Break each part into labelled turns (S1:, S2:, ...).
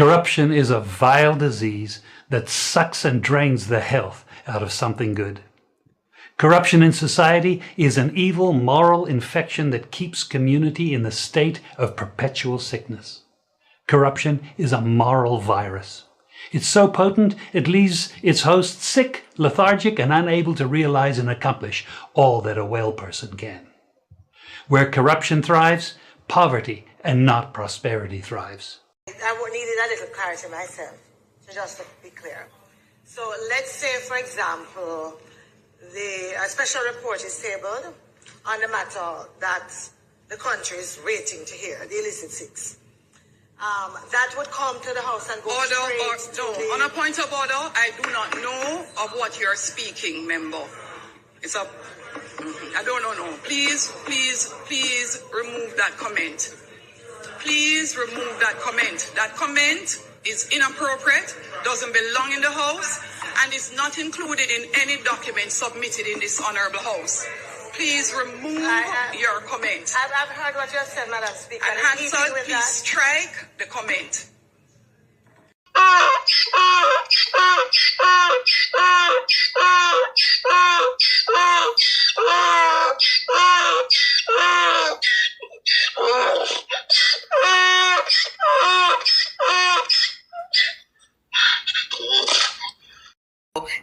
S1: Corruption is a vile disease that sucks and drains the health out of something good. Corruption in society is an evil moral infection that keeps community in the state of perpetual sickness. Corruption is a moral virus. It's so potent it leaves its host sick, lethargic, and unable to realize and accomplish all that a well person can. Where corruption thrives, poverty and not prosperity thrives.
S2: I needed a little clarity myself, so just to be clear. So let's say, for example, a special report is tabled on the matter that the country is waiting to hear, the illicit six. That would come to the House and go straight to the...
S3: On a point of order, I do not know of what you're speaking, member. It's a... I don't know. Please remove that comment. Please remove that comment. That comment is inappropriate, doesn't belong in the House, and is not included in any document submitted in this honorable House. Please remove your comment.
S2: I've heard what you have said, Madam Speaker.
S3: And Hansel, please strike the comment.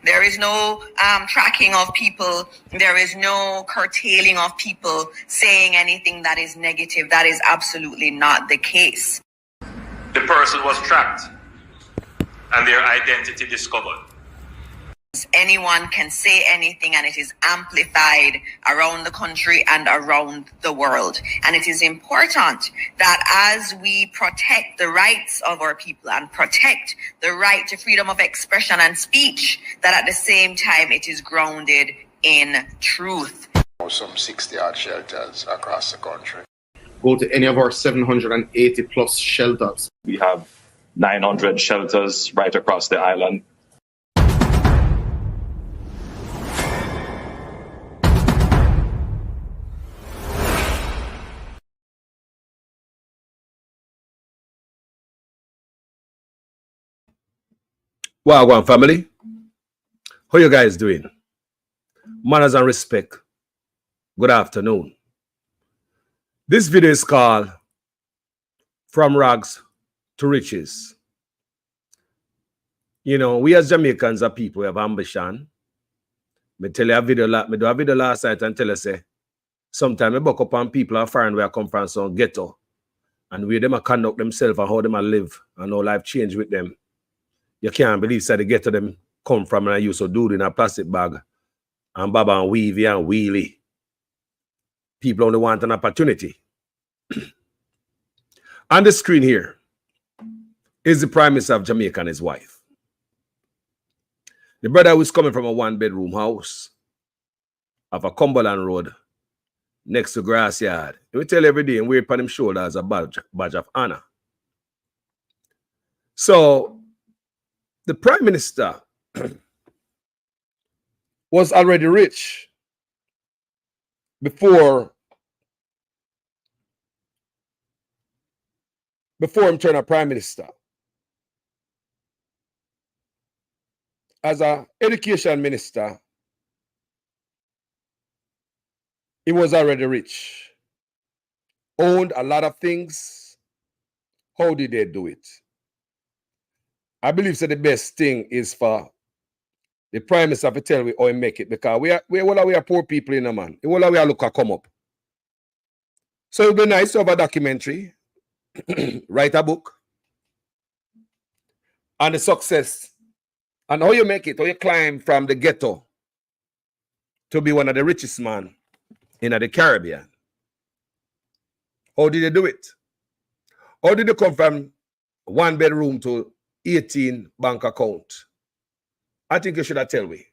S3: There is no tracking of people. There is no curtailing of people saying anything that is negative. That is absolutely not the case.
S4: The person was tracked and their identity discovered.
S3: Anyone can say anything, and it is amplified around the country and around the world. And it is important that as we protect the rights of our people and protect the right to freedom of expression and speech, that at the same time it is grounded in truth.
S5: Some 60-odd shelters across the country.
S6: Go to any of our 780 plus shelters.
S7: We have 900 shelters right across the island.
S8: Wagwan family, how you guys doing? Manners and respect. Good afternoon. This video is called From Rags to Riches. You know, we as Jamaicans are people, we have ambition. Me tell you a video, me do a video last night and tell you say, sometimes I buck up on people are foreign where I come from, some ghetto, and where them a conduct themselves and how them a live and how life change with them. You can't believe that the ghetto them come from and I used to do it in a plastic bag and baba and weavy and wheelie. People only want an opportunity. On the screen here is the Prime Minister of Jamaica and his wife. The brother was coming from a one-bedroom house off a Cumberland Road next to Grass Yard. He will tell every day and wear it upon his shoulder as a badge of honor. So, the Prime Minister was already rich before him turn a Prime Minister. As an education minister, he was already rich. Owned a lot of things. How did they do it? I believe that the best thing is for the Prime Minister to tell me how he make it, because we are poor people in a man. We are look at come up. So it would be nice to have a documentary, write a book on the success and how you make it, how you climb from the ghetto to be one of the richest men in the Caribbean. How did you do it? How did you come from one bedroom to 18 bank account? I think you should have tell me.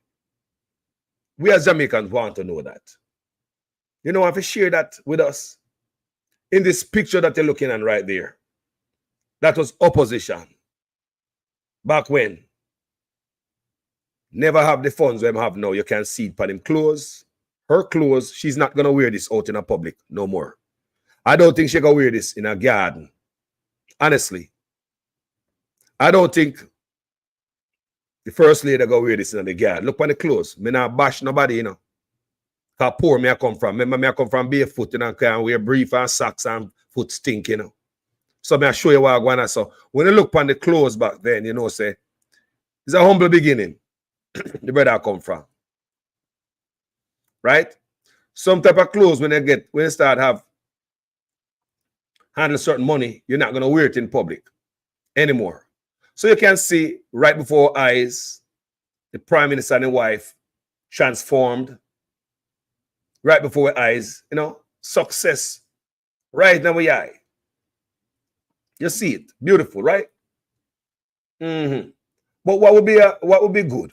S8: We as Jamaicans want to know that. You know, if you share that with us, in this picture that you're looking at right there, that was opposition. Back when. Never have the funds we have now. You can see it by them clothes. Her clothes, she's not going to wear this out in a public no more. I don't think she going to wear this in a garden. Honestly. I don't think the first lady go wear this in the guard. Look on the clothes. Me not bash nobody, you know. How poor me I come from. Remember me I come from barefoot, you know, can wear brief and socks and foot stink, you know. So me I show you what I want. So when you look on the clothes back then, you know, say, it's a humble beginning. The brother I come from. Right? Some type of clothes when you start handle certain money, you're not gonna wear it in public anymore. So you can see right before our eyes, the Prime Minister and his wife transformed right before our eyes, you know, success right now we eye. You see it, beautiful, right? But what would be good?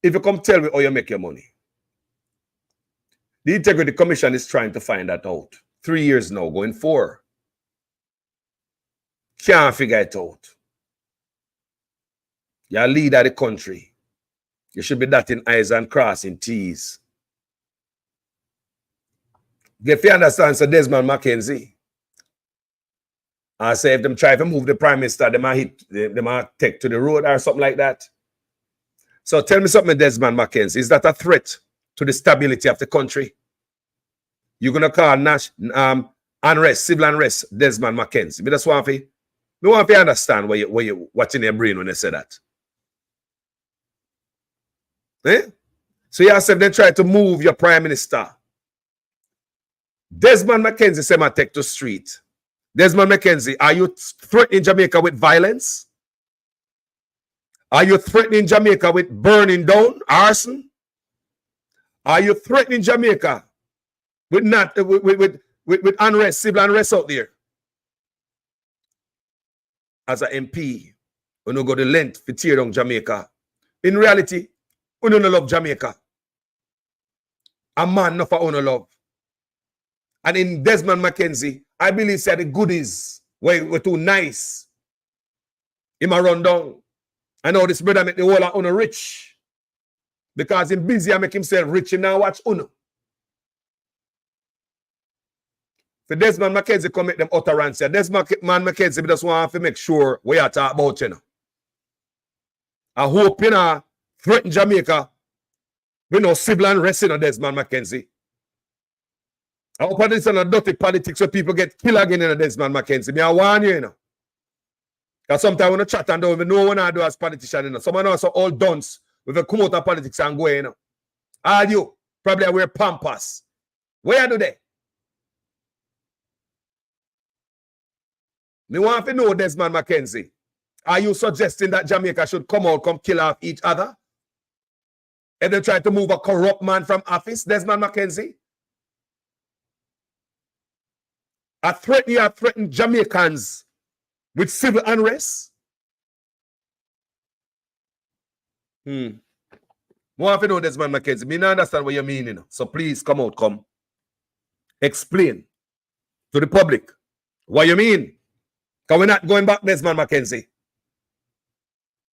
S8: If you come tell me how you make your money. The Integrity Commission is trying to find that out. 3 years now, going 4. Can't figure it out. You're a leader of the country. You should be dotting I's and crossing T's. If you understand, so Desmond McKenzie, I say if them try to move the Prime Minister, they might take to the road or something like that. So tell me something, Desmond McKenzie. Is that a threat to the stability of the country? You're going to call unrest, civil unrest, Desmond McKenzie. But that's one thing. I want to understand what's in your brain when they say that. Eh? So you ask if they try to move your Prime Minister. Desmond McKenzie say I take to street. Desmond McKenzie, are you threatening Jamaica with violence? Are you threatening Jamaica with burning down, arson? Are you threatening Jamaica with unrest, civil unrest out there? As an MP, when you go the length to tear down Jamaica, in reality, we don't love Jamaica. A man not for honor love. And in Desmond McKenzie, I believe said the goodies were too nice. He might run down. I know this brother make the whole of Uno rich. Because he's busy and make himself rich and now watch Uno. For Desmond McKenzie come make them utterance. Desmond McKenzie just want to make sure we are talking about, you know. I hope, you know, threaten Jamaica. We know civil unrest in Desmond McKenzie. I hope this is not dirty politics where people get killed again in Desmond McKenzie. Me I warn you, you know. Because sometimes when you chat and don't even know what I do as politician, you know. Some of us are all dunce with a come out of politics and go, you know. All you probably wear pampas. Where do they? Me want to know, Desmond McKenzie. Are you suggesting that Jamaica should come out, come kill off each other? And they try to move a corrupt man from office, Desmond McKenzie? I threaten Jamaicans with civil unrest? Want to know, Desmond McKenzie. Me not understand what you mean, you know. So please come out, come. Explain to the public what you mean. Because we're not going back, Desmond McKenzie.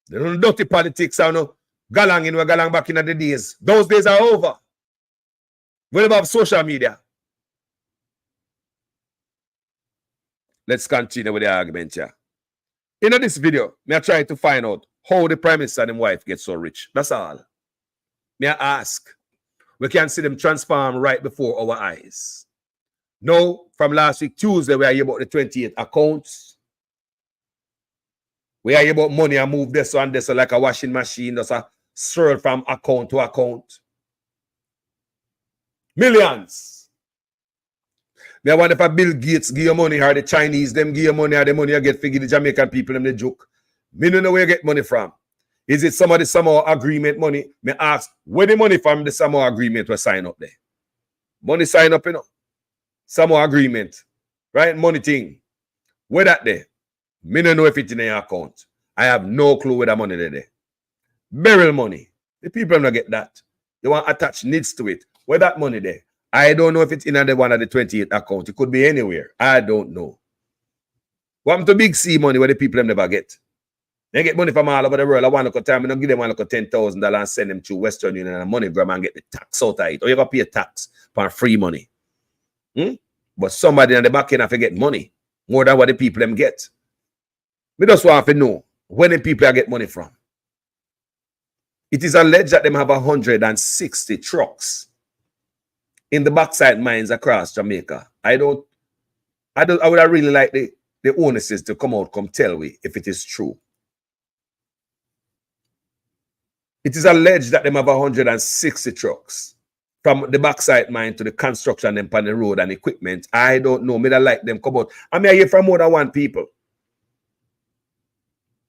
S8: The dirty politics are no galang in, we're galang back in the days. Those days are over. What about social media? Let's continue with the argument here. In this video, me I try to find out how the Prime Minister and his wife get so rich. That's all. Me I ask. We can see them transform right before our eyes. Now, from last week, Tuesday, we are here about the 28 accounts. We are here about money and move this and this like a washing machine. That's a swirl from account to account. Millions. Me I wonder if Bill Gates give you money or the Chinese them give you money or the money you get to give the Jamaican people them the joke. Me don't know where you get money from. Is it some of the Samoa agreement money? Me ask, where the money from the Samoa agreement was signed up there? Money sign up, you know. Samoa agreement. Right? Money thing. Where that there? Me don't know if it's in your account. I have no clue where that money there. Burial money. The people don't get that. They want to attach needs to it. Where that money there? I don't know if it's in the one of the 28 account. It could be anywhere. I don't know. What happened to Big C money where the people them never get? They get money from all over the world. I want to time. I don't give them $10,000 and send them to Western Union and money grab and get the tax out of it. Or you got to pay a tax for free money. But somebody in the back end have to get money. more than what the people them get. We just want to know where the people get money from. It is alleged that them have 160 trucks in the bauxite mines across Jamaica. I would have really like the owners to come tell me if it is true. It is alleged that them have 160 trucks from the bauxite mine to the construction and on the road and equipment. I don't know. Me that like them come out. I mean, I hear from more than one people.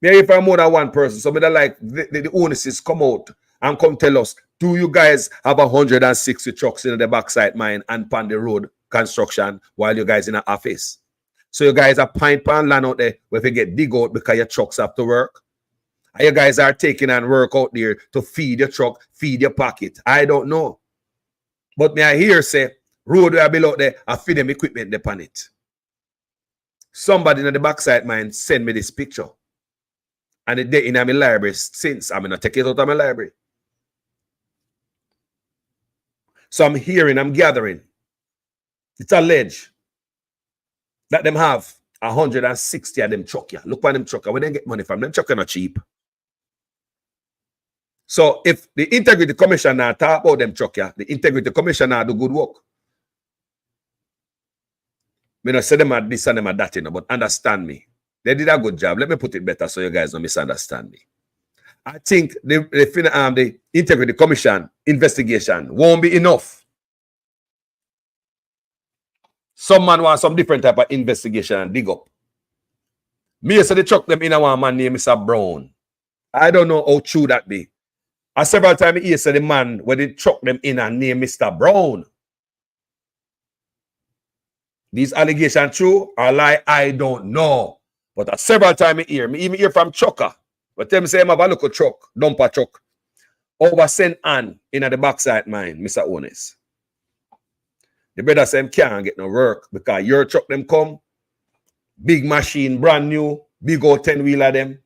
S8: Me I hear from more than one person. So me that like the owners come out and come tell us, do you guys have 160 trucks in the bauxite mine and on the road construction while you guys in an office? So you guys are pint pan land out there where you get dig out because your trucks have to work. And you guys are taking and work out there to feed your truck, feed your pocket. I don't know. But me I hear say, road where I build out there, I feed them equipment upon it. Somebody in the bauxite mine send me this picture. And it's in my library since. I'm going to take it out of my library. So I'm hearing, I'm gathering. It's alleged that them have 160 of them truck. Look at them truck. Where they get money from? Them truck are not cheap. So if the Integrity Commissioner talk about them truck, the Integrity Commissioner do good work. Me not say them at this and them at that, you know, but understand me. They did a good job. Let me put it better so you guys don't misunderstand me. I think the Integrity Commission investigation won't be enough. Some man wants some different type of investigation and dig up. Me say they chuck them in a one man named Mr. Brown. I don't know how true that be. And several times he said the man where they chuck them in and name Mr. Brown. These allegations true or lie, I don't know. But several times I even hear from Chucker. But them say I have a local truck, dumper truck, over St. Ann in the bauxite mine, Mr. Onis. The brother say can't get no work because your truck them come, big machine, brand new, big old 10-wheeler them.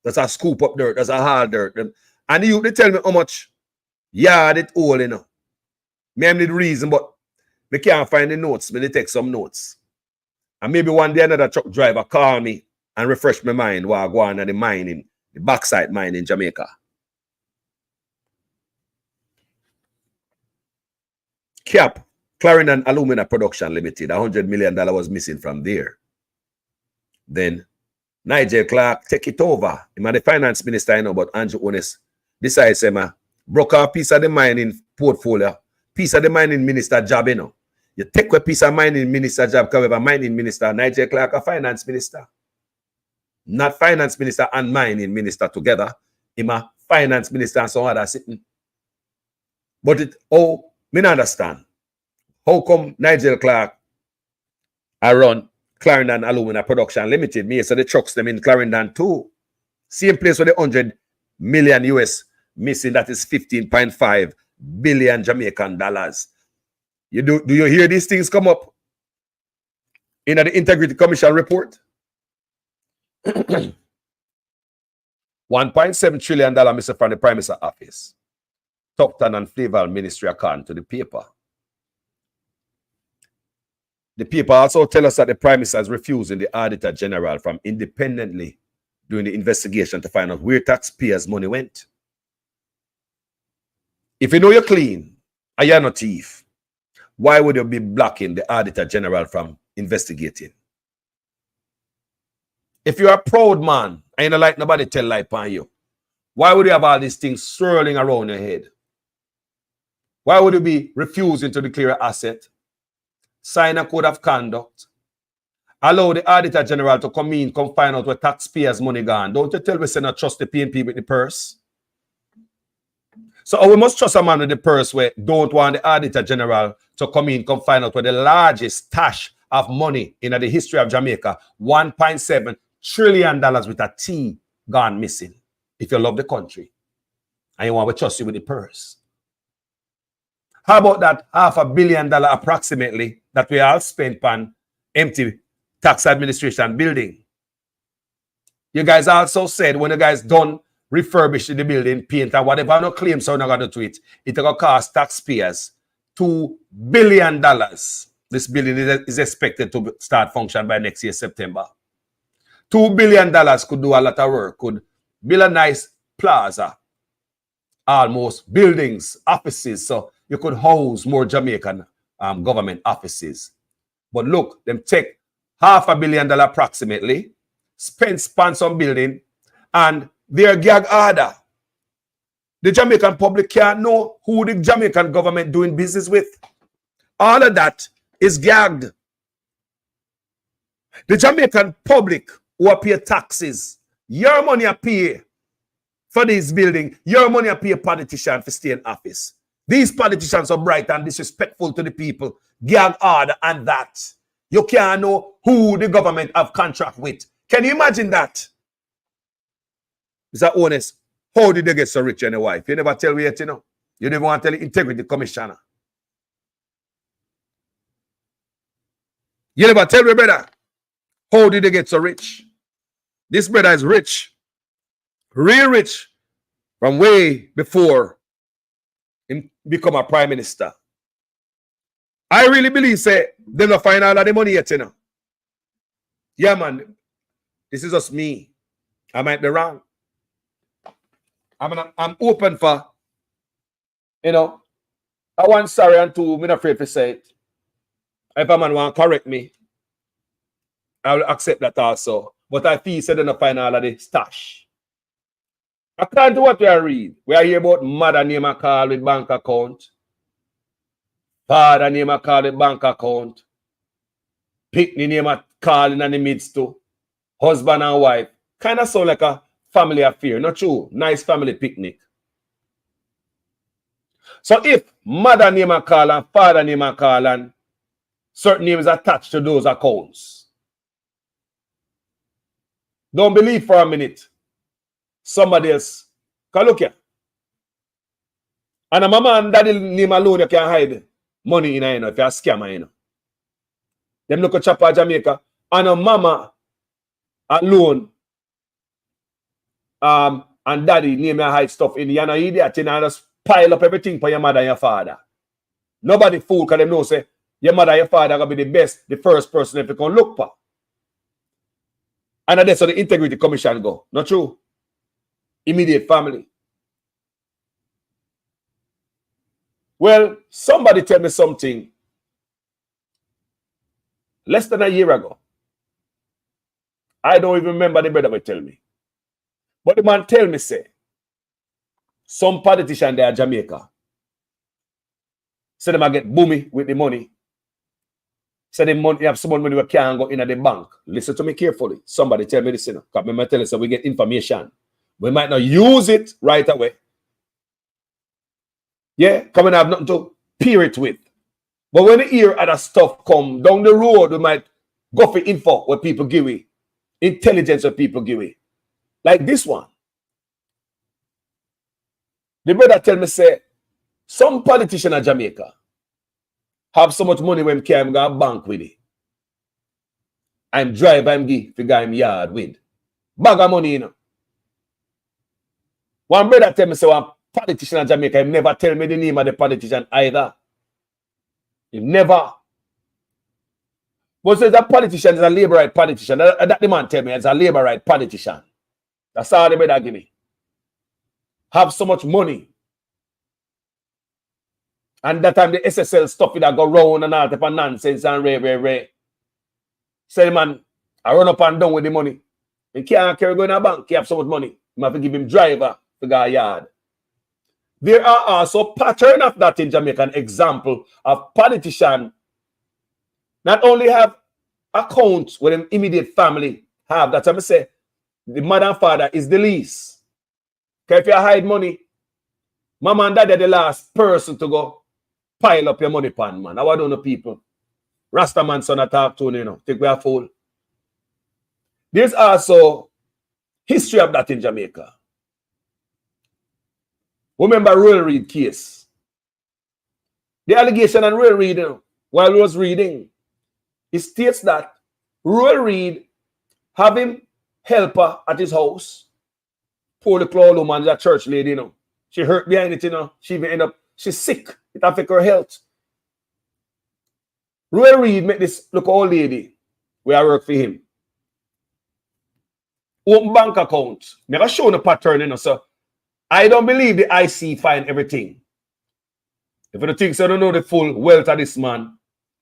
S8: That's a scoop up dirt, that's a hard dirt. Them. And they tell me how much yard it all, you know. Me need the reason, but me can't find the notes. Me take some notes. And maybe one day another truck driver call me and refresh my mind while I go on at the mining, the bauxite mine in Jamaica. CAP, Clarendon Alumina Production Limited, $100 million was missing from there. Then Nigel Clark take it over. He's the finance minister, I know, but Andrew Onis decides to broke a piece of the mining portfolio, piece of the mining minister job, you know. You take a piece of mining minister job, because we have a mining minister, Nigel Clark, a finance minister. Not finance minister and mining minister together. He's a finance minister and some other sitting. But me not understand. How come Nigel Clark I run Clarendon Alumina Production Limited? Me, so the trucks them in Clarendon too. Same place where the 100 million US missing, that is 15.5 billion Jamaican dollars. Do you hear these things come up in the Integrity Commission report? $1.7 trillion missing from the Prime Minister's office. Tupton and Flavel Ministry according to the paper. The paper also tell us that the Prime Minister is refusing the Auditor General from independently doing the investigation to find out where taxpayers' money went. If you know you're clean and you're not thief, why would you be blocking the Auditor General from investigating? If you're a proud man and you don't like nobody tell lie upon you, why would you have all these things swirling around your head? Why would you be refusing to declare an asset, sign a code of conduct, allow the Auditor General to come in, come find out where taxpayers' money gone? Don't you tell me say not trust the PNP with the purse? So we must trust a man with the purse where don't want the Auditor General to come in, come find out where the largest stash of money in the history of Jamaica, $1.7 trillion with a T gone missing. If you love the country and you want to trust you with the purse. How about that $500 million approximately that we all spent on empty tax administration building? You guys also said when you guys done refurbish the building, paint and whatever, no claim, so not going to do it. It's going to cost taxpayers $2 billion. This building is expected to start function by next year, September. $2 billion could do a lot of work, could build a nice plaza, almost buildings, offices, so you could house more Jamaican government offices. But look, them take $500 million approximately, spend some building, and their gag order. The Jamaican public can't know who the Jamaican government doing business with. All of that is gagged. The Jamaican public who pay taxes, your money are pay for this building, your money are pay a politician for stay in office. These politicians are bright and disrespectful to the people. Gag order and that. You can't know who the government have contract with. Can you imagine that? Mr. Honest, how did they get so rich and a wife? You never tell me yet, you know. You never want to tell the integrity commissioner. You never tell me, brother. How did they get so rich? This brother is rich. Real rich. From way before him become a prime minister. I really believe, say, they don't find all of the money yet, you know. Yeah, man. This is just me. I might be wrong. I'm open for, you know, I want sorry and two, I'm not afraid to say it. If a man want to correct me, I will accept that also. But I feel said in the final of the stash. According to what we are read, we are here about mother name a call with bank account, father name a call with bank account, picnic name a call in the midst to, husband and wife. Kind of sound like a family affair, not true. Nice family picnic. So if mother name a call and father name a call and certain names attached to those accounts, don't believe for a minute somebody else. Because look here. And a mama and daddy name alone, you can hide money in, you know, if you're a scammer, you know. Them look at Chapa Jamaica. And a mama alone and daddy name and hide stuff in. You're not idiot. You know, just pile up everything for your mother and your father. Nobody fool because they know say your mother and your father are going to be the best, the first person if you can look for. And that's how the Integrity Commission go. Not true. Immediate family. Well, somebody tell me something less than a year ago. I don't even remember the brother would tell me. But the man tell me, say, some politician there in Jamaica, say them I get boomy with the money. Say the money, have some money we can't go in at the bank. Listen to me carefully. Somebody tell me this, you know. Because me tell you, so we get information. We might not use it right away. Yeah, come and have nothing to peer it with. But when you hear other stuff come down the road, we might go for info what people give it. Intelligence what people give it. Like this one. The brother tell me, say, some politician in Jamaica have so much money when I'm going to bank with it. I'm drive, I'm give to guy in yard with. Bag of money, you know. One brother tell me, say, one politician in Jamaica, he never tell me the name of the politician either. He never. But says that politician is a labor right politician. That the man tell me is a labor right politician. That's all the brother give me. Have so much money. And that time the SSL stuff that go round and all type of nonsense and ray. Say, man, I run up and down with the money. He can't carry going to a bank. He have so much money. You have to give him driver to go yard. There are also pattern of that in Jamaica. An example of politician not only have accounts with an immediate family have. That's what I say. The mother and father is the least. Because if you hide money, mama and dad are the last person to go pile up your money pan, man. I don't know people. Rasta man son attack to you know. Think we are fool. There's also history of that in Jamaica. Remember Royal Reid case. The allegation on Royal Reid, you know, while he was reading, it states that Royal Reid having helper at his house. Poor the claw woman, that church lady, you know. She hurt behind it, you know. She even end up, she's sick. It affects her health. Roy Reid make this look old lady where I work for him. Open bank account. Never show the pattern, you know. So I don't believe the IC find everything. If you think so, I don't know the full wealth of this man,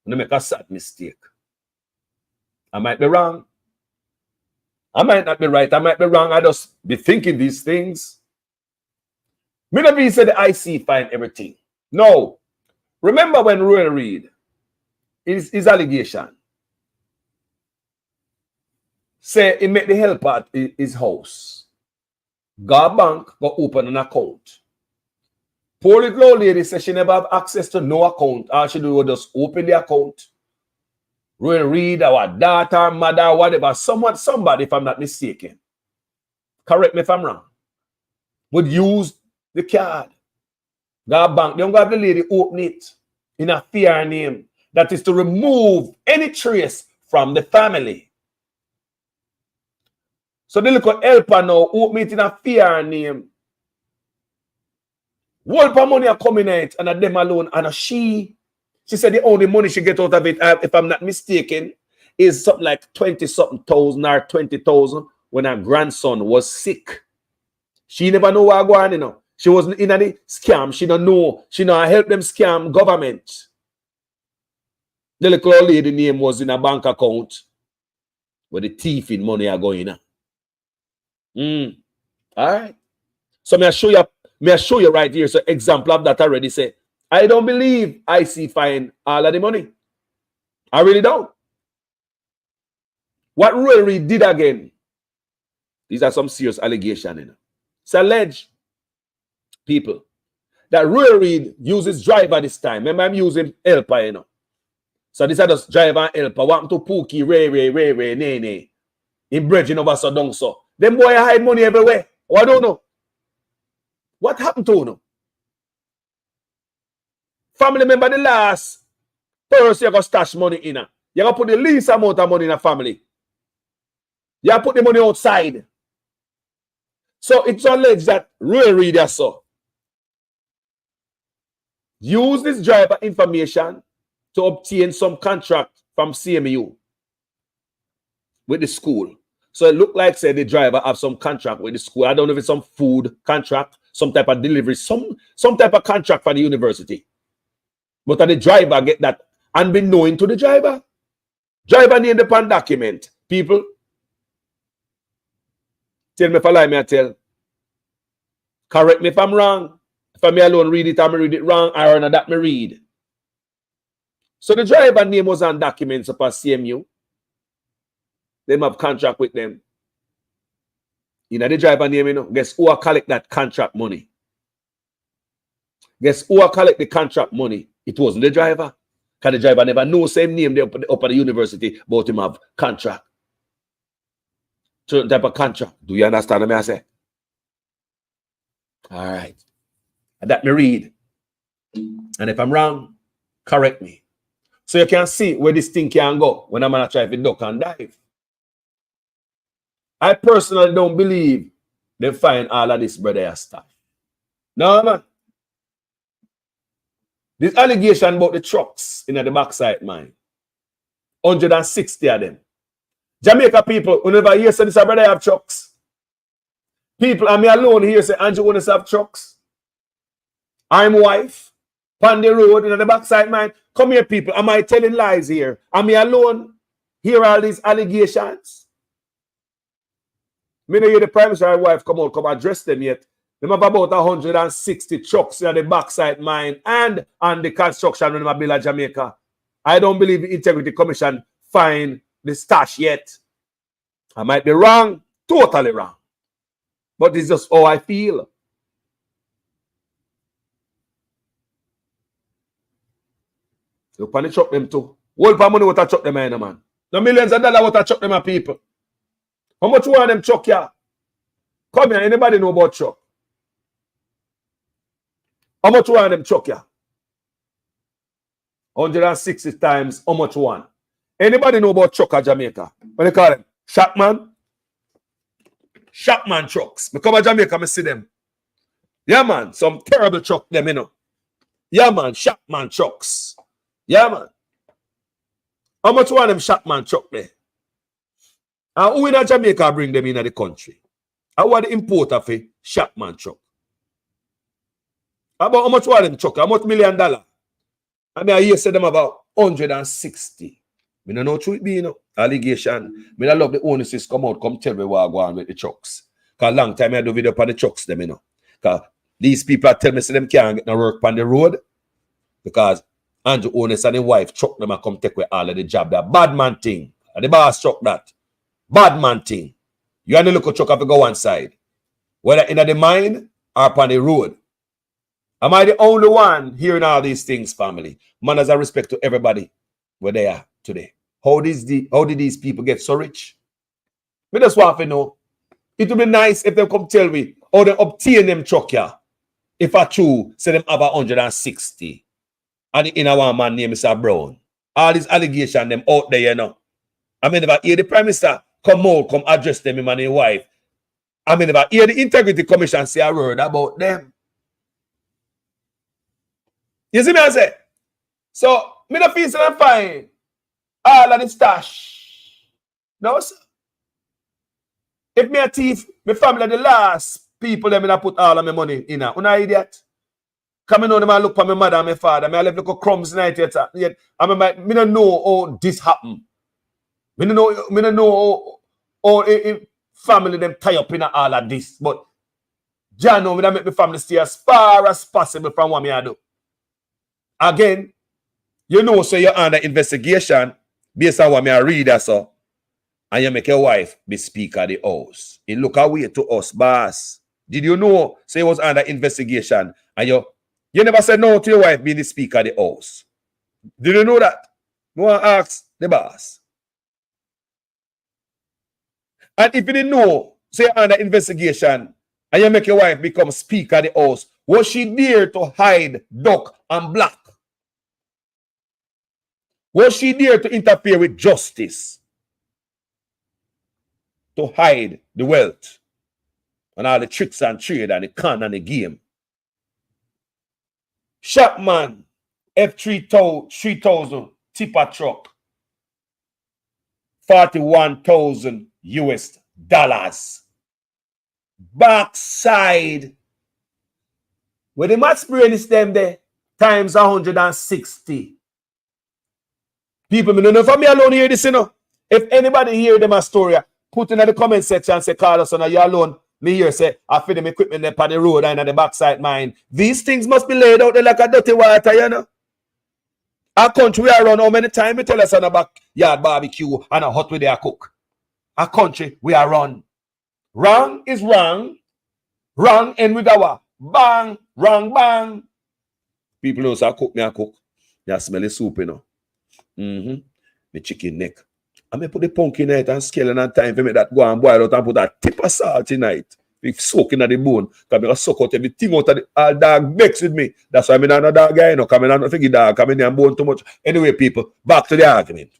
S8: I make a sad mistake. I might be wrong. I might not be right. I might be wrong. I just be thinking these things. Me not be said the IC find everything. No. Remember when Roy Reid, his allegation, say he make the help at his house. Go bank, go open an account. Poor little old lady says she never have access to no account. All she do was just open the account. Roy Reid, our daughter, mother, whatever, somebody, if I'm not mistaken, correct me if I'm wrong, would use the card. Go bank, they don't have the lady open it in a fear name. That is to remove any trace from the family. So the little helper now open it in a fear name. Whole money are coming out and at them alone. And she said the only money she get out of it, if I'm not mistaken, is something like 20-something thousand or 20,000 when her grandson was sick. She never know what going on, you know. She wasn't in any scam. She don't know. She know I help them scam government. The little old lady name was in a bank account where the thief in money are going in. All right. So may I show you right here. So example of that already say, I don't believe IC find all of the money. I really don't. What Roy Reid did again, these are some serious allegations. You know. It's alleged, people, that Roy Reid uses driver this time. Remember, I'm using helper, you know. So this is just driver and helper. What to Pookie, Ray, Nene. In bridging over so down so. Them boy hide money everywhere. Oh, I don't know. What happened to you? Family member, the last person you got stash money in. You got put the least amount of money in a family. You got put the money outside. So it's alleged that Roy Reid so use this driver information to obtain some contract from CMU with the school. So it looked like, say, the driver have some contract with the school. I don't know if it's some food contract, some type of delivery, some type of contract for the university. But the driver get that unbeknown to the driver. Driver name the pan document. People, tell me if I lie, me I tell. Correct me if I'm wrong. If I'm alone read it, I read it wrong, or not that me read. So the driver name was on documents upon CMU. They have contract with them. You know the driver name, you know. Guess who will collect that contract money? Guess who will collect the contract money? It wasn't the driver. Because the driver never know same name they up at the university, but him have contract. Certain type of contract. Do you understand what I say? All right. And that me read. And if I'm wrong, correct me. So you can see where this thing can go when I'm going to try to duck and dive. I personally don't believe they find all of this brother stuff. No, man. This allegation about the trucks in the backside mine. 160 of them. Jamaica people, whenever you say this brother have trucks. People, I'm alone here say Andrew want to have trucks. I'm wife. On the road in the backside mine. Come here, people. Am I telling lies here? Am I alone? Hear all these allegations? Me no hear the Prime Minister wife come out, come address them yet. They have about 160 trucks in the backside mine and on the construction in Mabila, Jamaica. I don't believe the Integrity Commission find the stash yet. I might be wrong, totally wrong. But it's just how I feel. You can chop them too. Whole money what I chop them in, man. No millions of dollars what I chop them people. How much one of them chuck ya? Come here, anybody know about chuck? How much one of them chuck ya? 160 times how much one? Anybody know about truck at Jamaica? What they call them? Shackman? Shackman trucks. I come to Jamaica, I see them. Yeah, man. Some terrible truck them, you know. Yeah, man. Shackman trucks. Yeah, man. How much one of them Chapman truck there? And who in Jamaica bring them in the country? How are the importer for Chapman truck? About how much one of them truck? How much $1 million? I mean, I hear say them about 160. I don't know truth be, you know. Allegation. I love the owners come out, come tell me what I go on with the trucks. Because long time I do video on the trucks, them, you know. Because these people tell me say them can't get no work on the road. Because Andrew Owners and his wife truck them and come take away all of the job. That bad man thing. And the boss truck that. Bad man thing. You and the local truck have to go one side. Whether in the mine or upon the road. Am I the only one hearing all these things, family? Manners and respect to everybody where they are today. How did these people get so rich? We just want to know. It would be nice if they come tell me how they obtain them truck here. If I true, say them have 160. And in our man named Mr. Brown. All these allegations them out there, you know. I mean, if I hear the Prime Minister come out, come address them, him and his wife. I mean, if I hear the Integrity Commission say a word about them. You see me, I say? So, me don't feel I'm fine. All of the stash. No, sir. If me a thief, my family the last people them I put all of my money in. You're not idiot. Coming on, I look for my mother and my father. I left little crumbs night yet. I mean, me don't know how this happened. Me don't know how family them tie up in all of this. But John know me that make my family stay as far as possible from what me I do. Again, you know, so you're under investigation based on what me I read or so. And you make your wife be speaker of the house. It look away to us, boss. Did you know? So you was under investigation. And you never said no to your wife being the speaker of the house. Did you know that? I want to ask the boss. And if you didn't know, say you're under investigation, and you make your wife become speaker of the house, was she there to hide, duck, and block? Was she there to interfere with justice? To hide the wealth and all the tricks and trade and the con and the game. Chapman F3000 tipper truck, $41,000 US. Backside, where the maths brain is them there, times 160. People, me don't know if me alone hear this, you know. If anybody hear them a story, put in the comment section and say, Carlos, and you alone. Me here say, I feel them equipment there on the road and at the backside mine. These things must be laid out there like a dirty water, you know. Our country we are run how many times we tell us on a backyard barbecue and a hot way they cook. Our country we are run. Wrong is wrong. Wrong end with our bang, wrong, bang. People know say I cook, me I cook. You smell the soup, you know. The chicken neck. I may put the pumpkin in it and scale and time to make that go and boil out and put that tip of salt in it. If soaking at the bone, because I suck out everything out of the all dog mix with me. That's why I'm not a dog guy, you know. Coming on, I think dog coming in and bone too much. Anyway, people, back to the argument.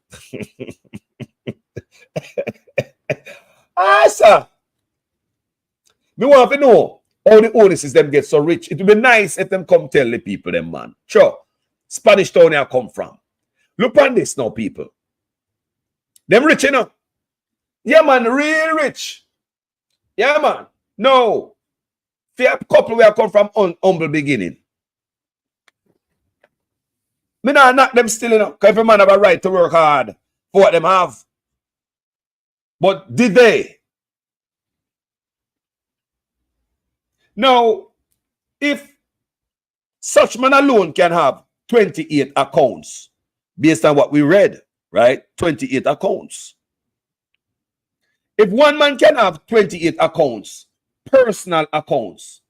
S8: Sir. Me want to know how the owners them get so rich. It would be nice if them come tell the people them, man. Sure. Spanish town I come from. Look on this now, people. Them rich, you know. Yeah, man, real rich. Yeah, man. No. Fair couple where I come from humble beginning. Me not knock them still, you know. Because every man have a right to work hard for what them have. But did they? Now, if such man alone can have 28 accounts, based on what we read, right? 28 accounts. If one man can have 28 accounts, personal accounts,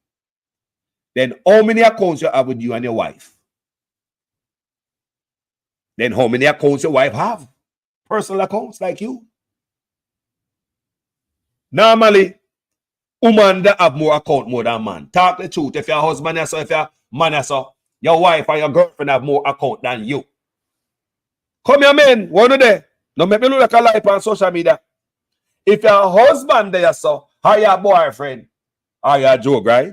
S8: then how many accounts you have with you and your wife? Then how many accounts your wife have? Personal accounts like you. Normally, woman that have more account more than man. Talk the truth. If your husband is so, if your man is so, your wife or your girlfriend have more account than you. Come here, men. One of them. Don't make me look like a life on social media. If your husband there so, or your boyfriend, or your joke, right?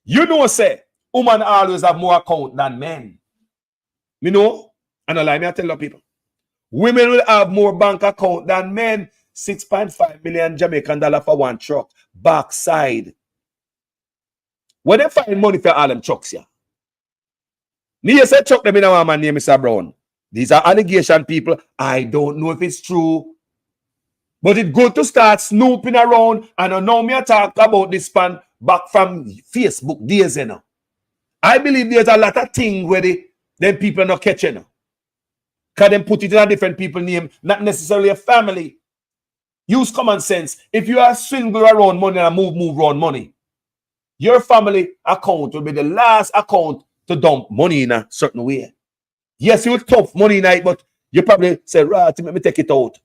S8: You know, say, women always have more account than men. You know? And I lie, me I tell the people. Women will have more bank account than men. 6.5 million Jamaican dollar for one truck. Backside. Where they find money for all them trucks here? Me say truck them in a man name Mr. Brown. These are allegation, people. I don't know if it's true. But it's good to start snooping around. And I know me I talk about this span back from Facebook days, you know. I believe there's a lot of things where them people not catching. Because them put it in a different people's name, not necessarily a family. Use common sense. If you are single around money and move around money, your family account will be the last account to dump money in a certain way. Yes, you will tough money in it, but you probably say, right, let me take it out.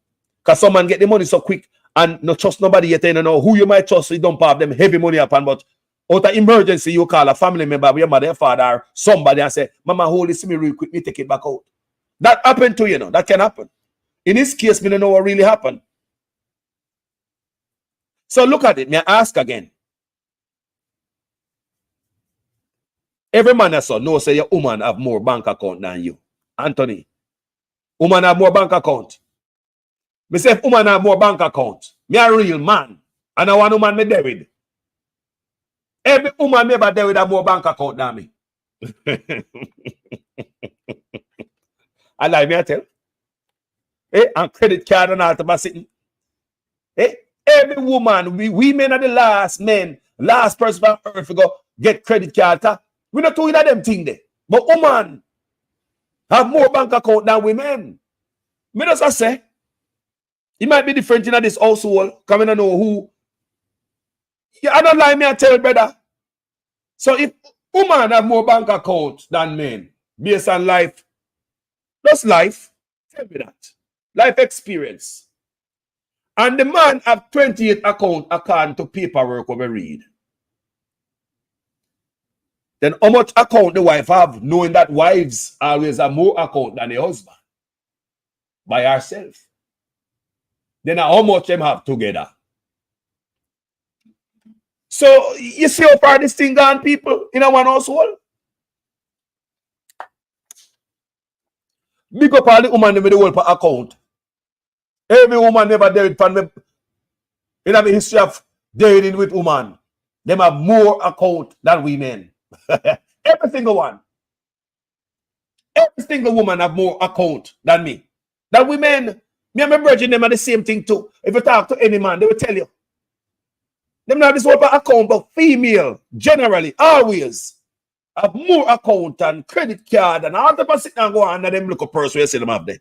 S8: Because someone get the money so quick and not trust nobody yet, you know who you might trust, so you don't have them heavy money upon, but out of emergency, you call a family member, your mother, your father, or somebody and say, Mama, hold this to me real quick, me take it back out. That happened to you, know. That can happen. In this case, me don't know what really happened. So look at it. Me ask again. Every man I saw knows say your woman have more bank account than you. Anthony. Woman have more bank account. Me say if woman have more bank account, me a real man. And I want woman me there with. Every woman me ever there with have more bank account than me. I lie me I tell. And credit card and all to sitting. Every woman, we men are the last men, last person on earth to go get credit card. We're not doing that them thing there. But women have more bank account than women. Me just say, it might be different in this household. Come in and know who. Yeah, I don't lie me I tell, brother. So if women have more bank account than men, based on life, just life, tell me that. Life experience. And the man have 28 account according to paperwork we read. Then how much account the wife have, knowing that wives always have more account than the husband by herself. Then how much them have together. So you see how far this thing gone, people, in a one household? Big up all the woman with the whole account. Every woman never dated from me. In the history of dating with woman, them have more account than women. Every single one. Every single woman have more account than me. Than women. Me and my virgin, them are the same thing too. If you talk to any man, they will tell you. Them have this whole account, but female, generally, always, have more account and credit card and all the person and go on and them look a purse where you see them have there.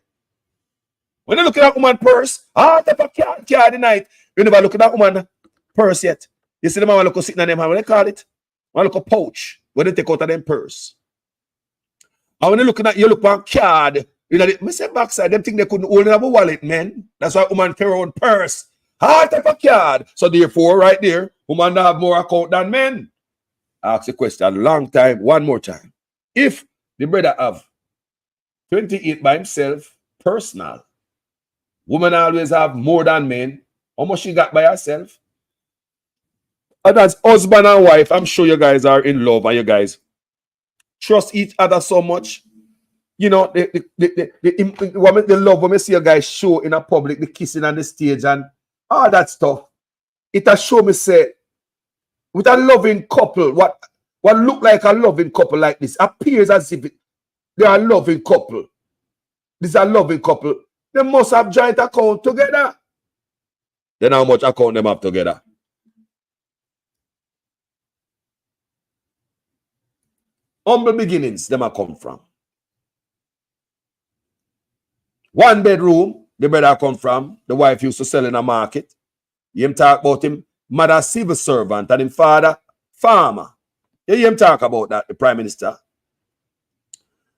S8: When you look at that woman purse, all the card tonight, you never look at that woman purse yet. You see the man look sitting on them hand, what they call it? One look a pouch when they take out of them purse. And when you look at you look at card, you know, I say backside, them think they couldn't hold a wallet, man. That's why woman carry on purse. All type of card. So therefore, right there, woman have more account than men. I ask the question a long time, one more time. If the brother have 28 by himself, personal, woman always have more than men, how much she got by herself? And as husband and wife, I'm sure you guys are in love and you guys trust each other so much. You know, the love when we see you guys show in a public, the kissing on the stage and all that stuff. It has shown me say, with a loving couple, what look like a loving couple like this appears as if they are a loving couple. This is a loving couple. They must have joint account together. Then how much account them have together? Humble beginnings, them are come from. One bedroom, the brother come from. The wife used to sell in a market. You talk about him, mother civil servant, and him father farmer. You hear him talk about that, the prime minister.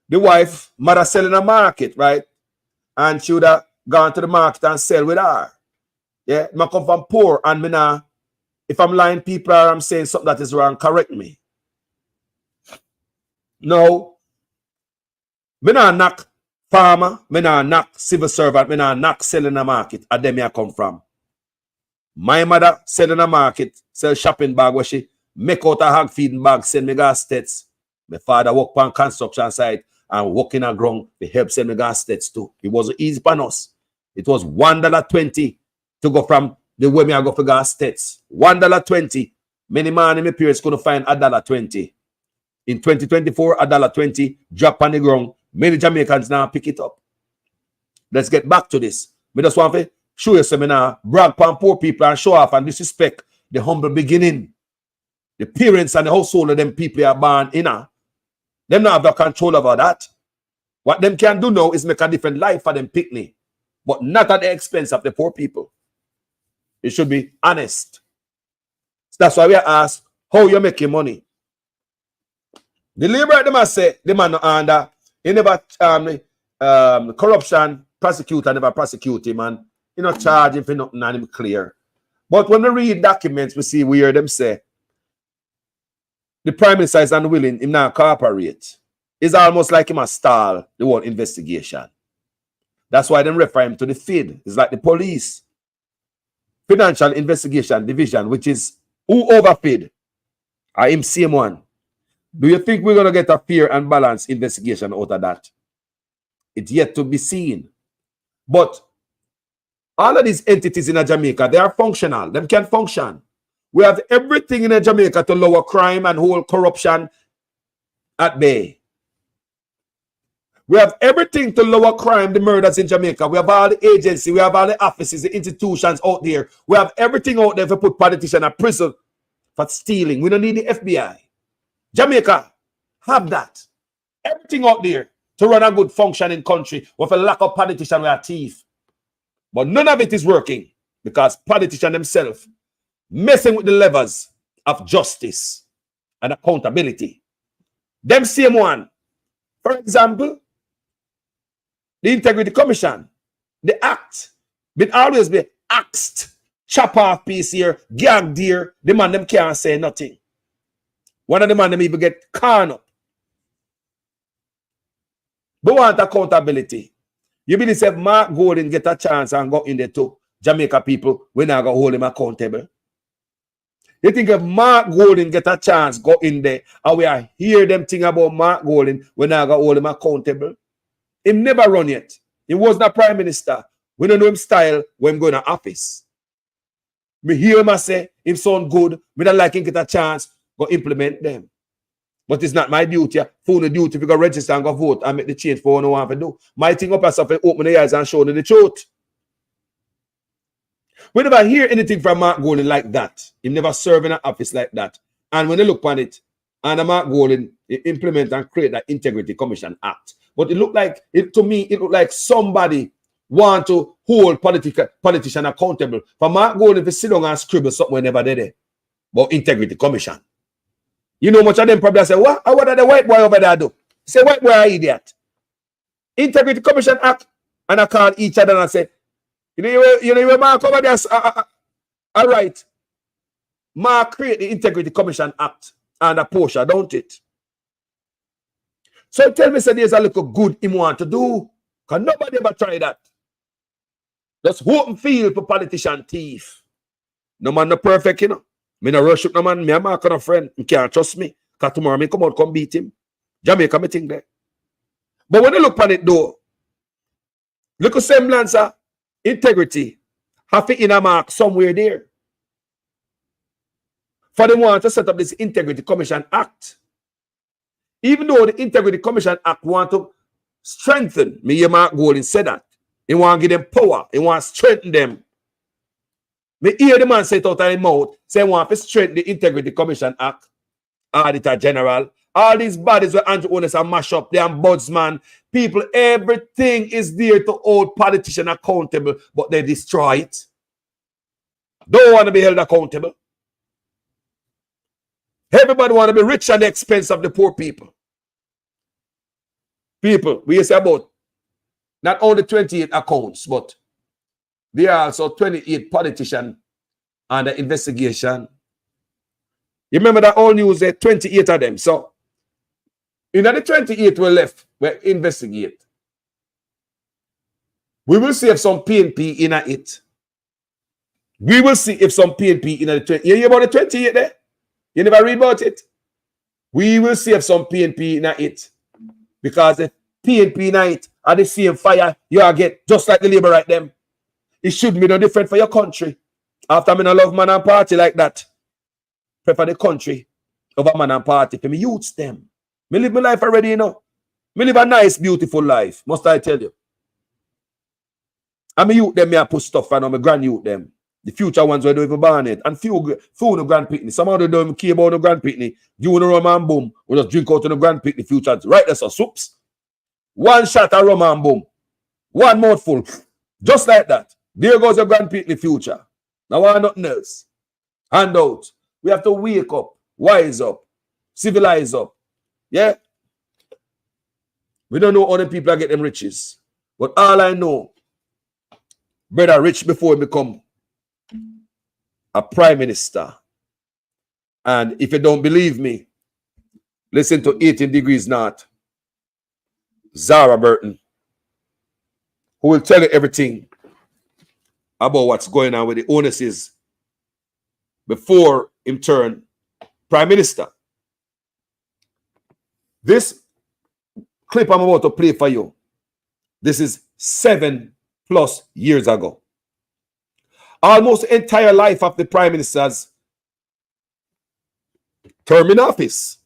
S8: The wife, mother selling a market, right? And she would have gone to the market and sell with her. Yeah, I come from poor, and me now, if I'm lying people or I'm saying something that is wrong, correct me. No, me not knock farmer, me not knock civil servant, me not knock selling a market. And them I come from. My mother selling a market, sell shopping bag where she make out a hog feeding bag, send me gas states. My father work on construction site and walking on ground to help send the gas states too. It wasn't easy for us. It was $1.20 to go from the way me I go for gas states. $1.20. Many man in my periods couldn't find $1.20. In 2024, $1.20 drop on the ground. Many Jamaicans now pick it up. Let's get back to this. We just want to show you something now, brag upon poor people and show off and disrespect the humble beginning. The parents and the household of them people are born in. Them not have the control over that. What them can do now is make a different life for them picnic, but not at the expense of the poor people. It should be honest. So that's why we are asked how you making money. The labor them say the man under he never corruption prosecutor never prosecute him and you know charge him for nothing and him clear. But when we read documents, we see where them say the Prime Minister is unwilling him now cooperate. It's almost like him a stall the whole investigation. That's why them refer him to the FID. It's like the police. Financial Investigation Division, which is who over FID? I am same one. Do you think we're going to get a fair and balanced investigation out of that? It's yet to be seen. But all of these entities in Jamaica, they are functional. They can function. We have everything in Jamaica to lower crime and hold corruption at bay. We have everything to lower crime, the murders in Jamaica. We have all the agencies, we have all the offices, the institutions out there. We have everything out there to put politicians in prison for stealing. We don't need the FBI. Jamaica have that. Everything out there to run a good functioning country with a lack of politicians who are thief. But none of it is working because politicians themselves messing with the levers of justice and accountability. Them same one. For example, the Integrity Commission, the act, will always be axed, chop off piece here, gagged here. The man them can't say nothing. One of the man them even get cornered up. But want accountability. You believe if Mark Golden get a chance and go in there too, Jamaica people, we're not going to hold him accountable. You think if Mark Golden get a chance, go in there, and we are hear them thing about Mark Golden, we're not going to hold him accountable. He never run yet. He was not prime minister. We don't know him style when him going to office. Me hear him say, him sound good, we don't like him get a chance, go implement them. But it's not my duty. For the duty if you go register and go vote and make the change for what I want to do. My thing up as if I open the eyes and show them the truth. We never hear anything from Mark Golden like that. He never served in an office like that. And when they look on it, and Mark Golden implement and create that Integrity Commission Act. But it looked like, to me, it looked like somebody want to hold politician accountable. For Mark Golden, if he sit down and scribble something whenever they did about Integrity Commission. You know, much of them probably say, what did the white boy over there do? Say, white boy, are idiot. Integrity Commission Act. And I call each other and I say, you know, Mark over there, all right. Mark create the Integrity Commission Act and a Portia, don't it? So tell me, say there's a little good him want to do. Because nobody ever try that. Just open field for politician thief. No man no perfect, you know. Me no rush up no man. Me and Mark no friend. You can't trust me. Because tomorrow me come out, come beat him. Jamaica me think there. But when you look on it though, look at semblance of integrity. Have it in a mark somewhere there. For them want to set up this Integrity Commission Act. Even though the Integrity Commission Act want to strengthen, me hear Mark Golden say that. He want to give them power. He want to strengthen them. Me hear the man say it out of his mouth, say he want to strengthen the Integrity Commission Act, Auditor General, all these bodies where Andrew owners are mash up, they are ombudsman, people, everything is there to hold politicians accountable, but they destroy it. Don't want to be held accountable. Everybody want to be rich at the expense of the poor people. People, we say about not only 28 accounts, but there are also 28 politicians under investigation. You remember that all news, 28 of them. So, in the 28 were left, we investigate. We will see if some PNP in it. We will see if some PNP in the 20. You hear about the 28 there? You never read about it? We will see if some PNP in it. Because if PNP night are the same fire you are get, just like the Labour right them. It should be no different for your country. After me no love man and party like that, prefer the country over man and party for me youths them. Me live my life already, you know. Me live a nice, beautiful life, must I tell you. And me youth them, me I put stuff on my grand youth them. The future ones were don't even born it. And few no grand pitney. Some of them don't care about no grand pitney. You know rum and boom. We just drink out of the grand pitney future. Right there, so soups. One shot of rum and boom. One mouthful. Just like that. There goes your grand pitney future. Now why nothing else? Hand out. We have to wake up, wise up, civilize up. Yeah? We don't know how the people are getting them riches. But all I know, brother rich before he become a prime minister. And if you don't believe me, listen to 18 Degrees North. Zara Burton, who will tell you everything about what's going on with the onuses before him turn prime minister. This clip I'm about to play for you, this is 7+ years ago. Almost the entire life of the prime minister's term in office.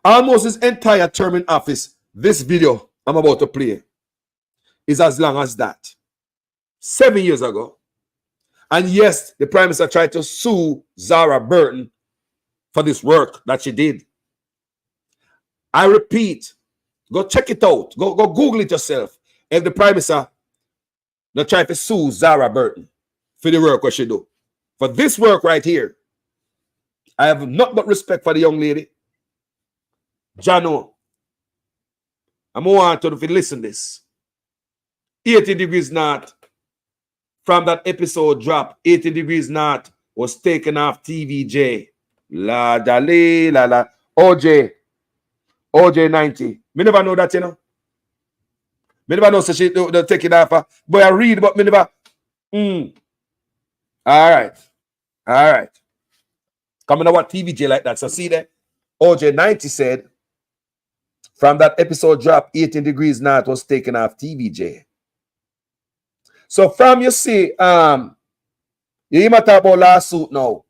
S8: Almost his entire term in office. This video I'm about to play is as long as that. 7 years ago. And yes, the prime minister tried to sue Zara Burton for this work that she did. I repeat, go check it out. Go Google it yourself. If the prime minister not trying to sue Zara Burton for the work what she do. For this work right here, I have not but respect for the young lady. Jano, I'm want to listen to this. 18 Degrees North. From that episode drop, 18 Degrees North was taken off TVJ. La dali la la. OJ 90. Me never know that, you know. Me never know so she don't take it off. But I read, but me never. All right. Coming out what TVJ like that. So see that OJ 90 said from that episode drop, 18 Degrees North was taken off TVJ. So from you see, you might talk about lawsuit now.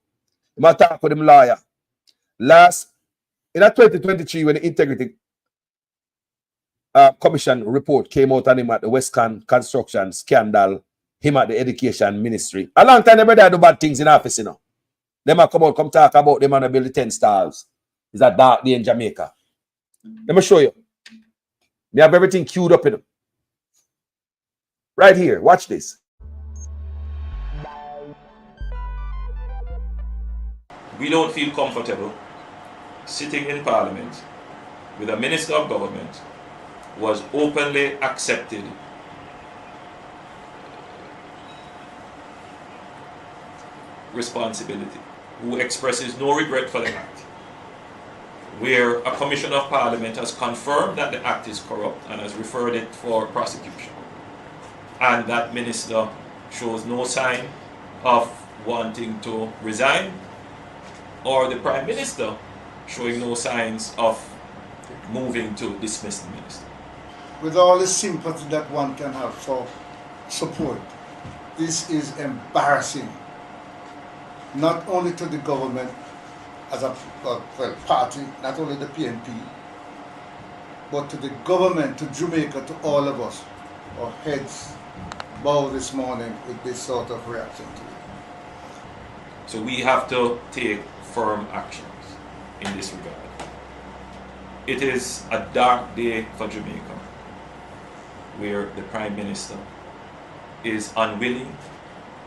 S8: You might talk with him lawyer. In 2023, when the Integrity Commission report came out on him at the Westcon construction scandal, him at the Education Ministry. A long time they do bad things in office, you know. They might come talk about them and build the 10 stars. It's a dark day in Jamaica. Let me show you. They have everything queued up in them. Right here, watch this.
S4: We don't feel comfortable sitting in Parliament with a Minister of Government who has openly accepted responsibility, who expresses no regret for the act, where a Commission of Parliament has confirmed that the act is corrupt and has referred it for prosecution. And that minister shows no sign of wanting to resign, or the Prime Minister showing no signs of moving to dismiss the minister.
S9: With all the sympathy that one can have for support, this is embarrassing, not only to the government as a party, not only the PNP, but to the government, to Jamaica, to all of us. Our heads bow this morning with this sort of reaction to it.
S4: So we have to take firm actions in this regard. It is a dark day for Jamaica, where the Prime Minister is unwilling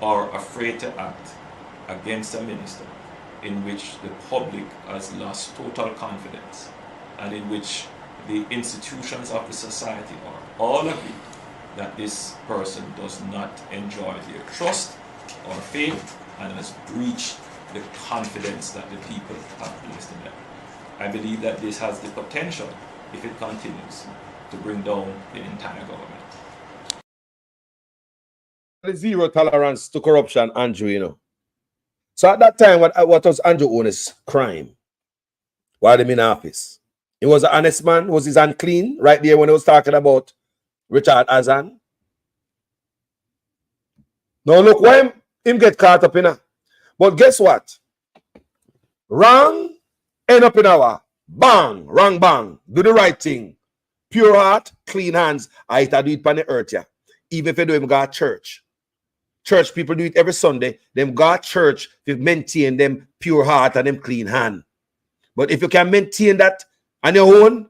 S4: or afraid to act against a minister in which the public has lost total confidence and in which the institutions of the society are all agree that this person does not enjoy their trust or faith and has breached the confidence that the people have placed in them. I believe that this has the potential, if it continues, to bring down the entire government.
S8: Zero tolerance to corruption, Andrew, you know. So at that time, what was Andrew Owen's crime? While him in office? He was an honest man. Was his hand clean right there when he was talking about Richard Azan? Now look, why him get caught up in it. But guess what? Wrong end up in our bang, wrong bang. Do the right thing. Pure heart, clean hands. I do it on the earth, yeah. Even if you don't go to church. Church people do it every Sunday. Them go to church to maintain them pure heart and them clean hand. But if you can maintain that on your own,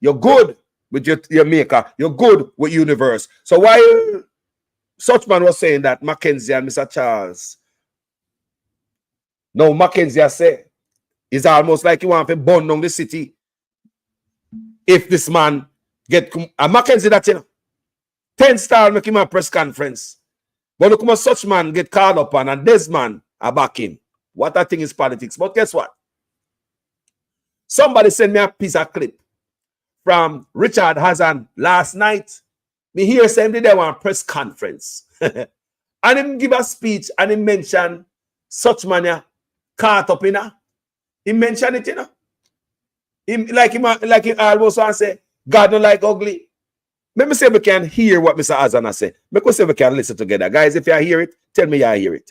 S8: you're good with your maker. You're good with universe. So while Suchman was saying that Mackenzie and Mr. Charles, no, Mackenzie say it's almost like you want to burn down the city if this man get a Mackenzie that, you know, 10 star make him a press conference. But look how such man get called up on, and this man I back him. What I think is politics. But guess what? Somebody sent me a piece of clip from Richard Hazan last night. Me hear saying they want a press conference. And him give a speech and he mentioned such man caught up in her. He mentioned it, you know. Him like he almost want to say, God don't like ugly. Let me see if we can hear what Mr. Azana say. Let me see if we can listen together. Guys, if you hear it, tell me you hear it.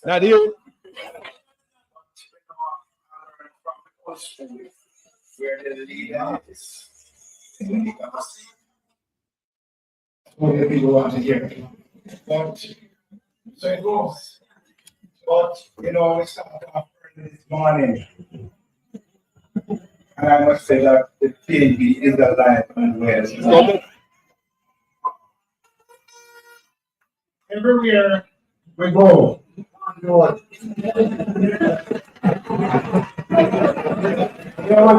S8: Now, do you?
S10: Where the leader is. What the people want to hear. But so it goes. But you know, we started off early this morning. And I must say that the PNP is alive and well. Everywhere we go, Lord. There was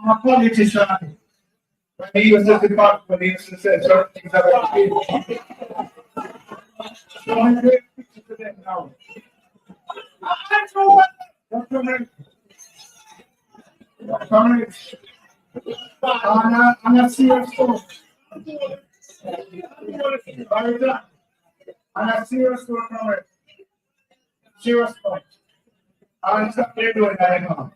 S10: a politician when he used to debate, when he used to say certain things about people. So I'm going to picture to them now. I'm a serious talk. And a serious talk from it. Serious point. And stop they're doing that now.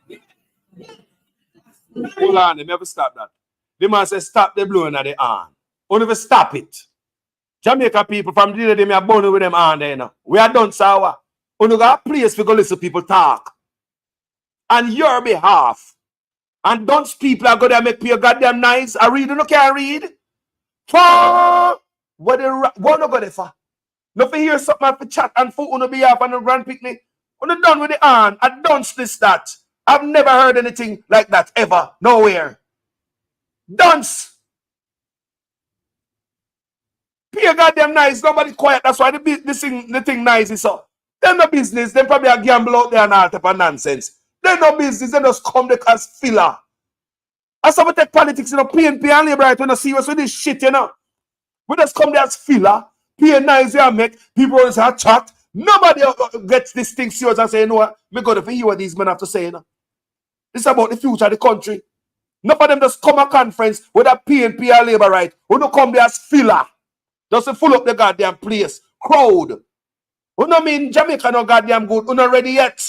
S8: Hold on, they never stop that. The man says stop the blowing at the horn. Only never stop it. Jamaica people from the day they are born with them on there now. We are done sour. Only got a place for go listen to people talk. On your behalf. And dunce people are going to make you goddamn nice. I read, you no can't read. For what not go there for? No for hear something for chat and for on behalf and a grand picnic. When done with the hand, I dunce this that. I've never heard anything like that ever. Nowhere. Dunce. Be goddamn nice. Nobody quiet. That's why the thing nice is so. They're no business. They probably a gamble out there and all type of nonsense. They're no business. They just come there as filler. As some take politics, you know, PNP and Labour right, we're not serious with this shit, you know. We just come there as filler. Nice and make people always have chat. Nobody gets this thing serious and say, you know what, me go to hear what these men have to say, you know. This is about the future of the country. None of them just come a conference with a PNP and Labour right. We don't come there as filler. Just to full up the goddamn place. Crowd. We don't mean Jamaica no goddamn good. We're not ready yet.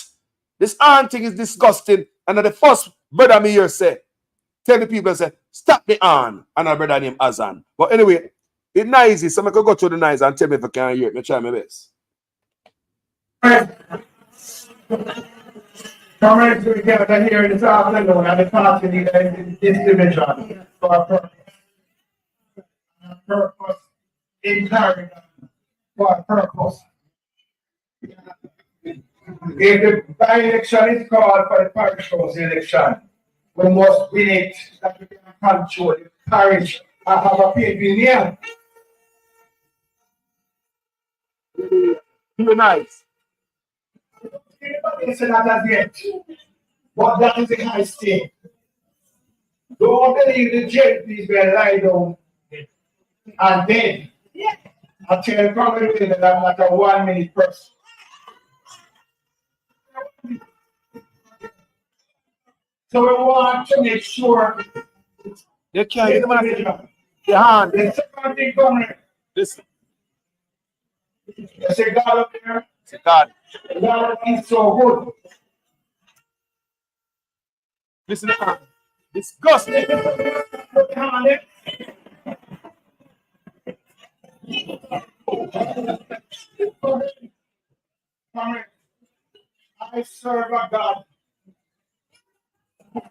S8: This aunt thing is disgusting. And the first brother me here say, tell the people, say, stop the arm. And a brother named Azan. But anyway, it's noisy. So I can go through the noise and tell me if I can hear it. I try my best.
S10: Comrades, we gather here this afternoon at the party leader in this division for a purpose in Clarendon, for a purpose. If the by-election is called for the parish house election, we must win it that we can control the parish and have a PNP near.
S8: Be nice.
S10: Anybody say that as yet? But that is the high stake. Don't believe the jail please will lie down and dead. I tell you probably that I'm not a 1 minute person. So we want to make sure
S8: You can't get
S10: the second thing coming.
S8: Listen.
S10: I say God up there.
S8: Say God.
S10: God is so good.
S8: Listen to her. Disgusting.
S10: I serve a God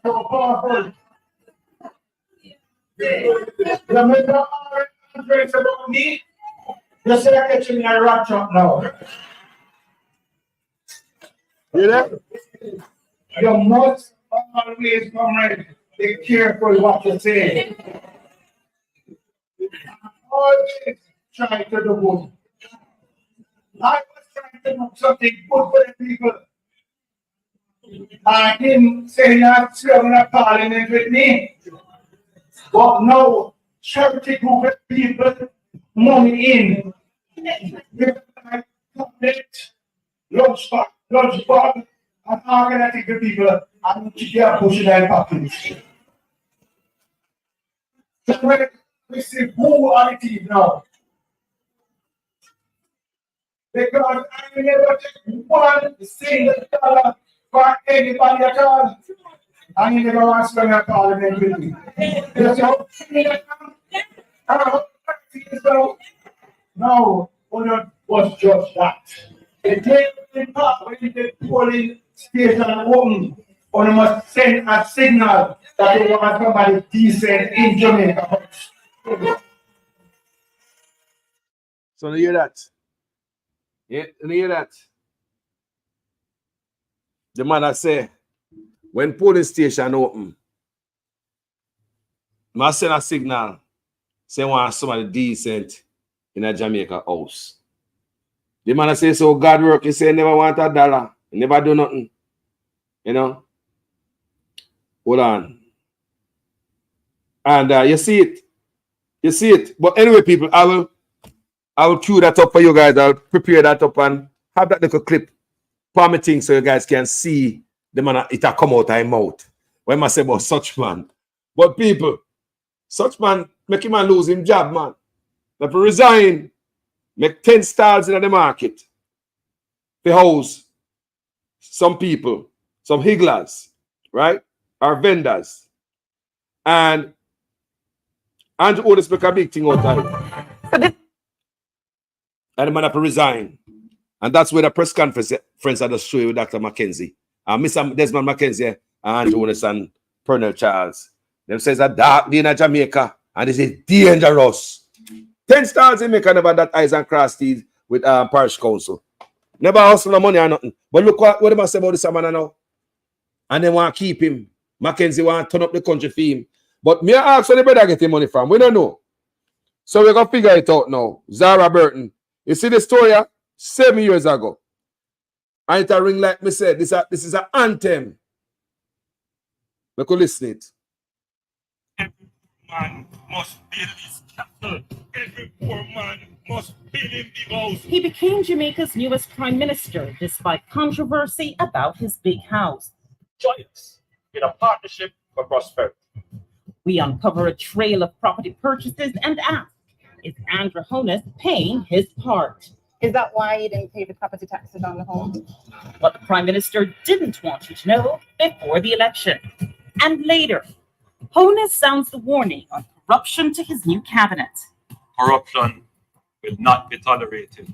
S10: so powerful. The member of grace about me, you say I catch me a rat trap now.
S8: You know?
S10: You must always come ready. Be careful what you say. Always try to do good. I was trying to do something good for the people. I him saying I'm serving a parliament with me. But no charity group of people money in. Lunch bag, and organizing the people and to get pushing their pockets. So when we see who are it now. Because I never take one single dollar for anybody at all. I never want to spend a parliament with me. No, one was just that. The day when the polling station open, one must send a signal that they want somebody decent in Jamaica.
S8: So you hear that? Yeah, you hear that? The man that say, when polling station open, must send a signal, say want somebody decent in a Jamaica house. The man that say, so God work, he say never want a dollar, he never do nothing. You know? Hold on. And you see it. You see it. But anyway, people, I will cue that up for you guys. I'll prepare that up and have that little clip permitting so you guys can see the man it will come out of his mouth. When I say about such man. But people, such man make him lose his job, man. If he resign, make 10 stalls in the market. The house, some people, some higglers, right? Our vendors. And Andrew Otis make a big thing out of it. And the man have to resign. And that's where the press conference I just show you with Dr. Mackenzie. And Mr. Desmond Mackenzie and Andrew Otis and Pernell Charles. Them says a dark day in Jamaica and this is dangerous. 10 stars in Jamaica never that eyes and cross these with parish council. Never hustle no money or nothing. But look what they must say about this man now. And they want to keep him. Mackenzie want to turn up the country for him. But me ask where the brother get him money from. We don't know. So we're going to figure it out now. Zara Burton. You see the story 7 years ago. And it a ring like me said. This is an anthem. We could listen it.
S11: Every man must build his castle. Every poor man must build him big house.
S12: He became Jamaica's newest prime minister despite controversy about his big house.
S11: Join us in a partnership for prosperity.
S12: We uncover a trail of property purchases and ask, is Andrew Honus paying his part?
S13: Is that why you didn't pay the property taxes on the home?
S12: What the prime minister didn't want you to know before the election. And later, Honus sounds the warning on corruption to his new cabinet.
S11: Corruption will not be tolerated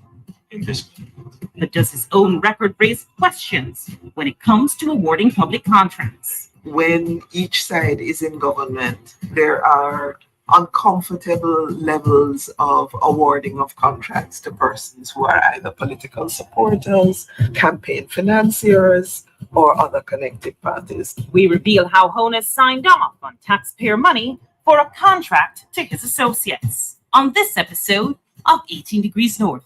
S11: in this country.
S12: But does his own record raise questions when it comes to awarding public contracts?
S14: When each side is in government, there are uncomfortable levels of awarding of contracts to persons who are either political supporters, campaign financiers, or other connected parties.
S12: We reveal how Honus signed off on taxpayer money for a contract to his associates on this episode of 18 Degrees North.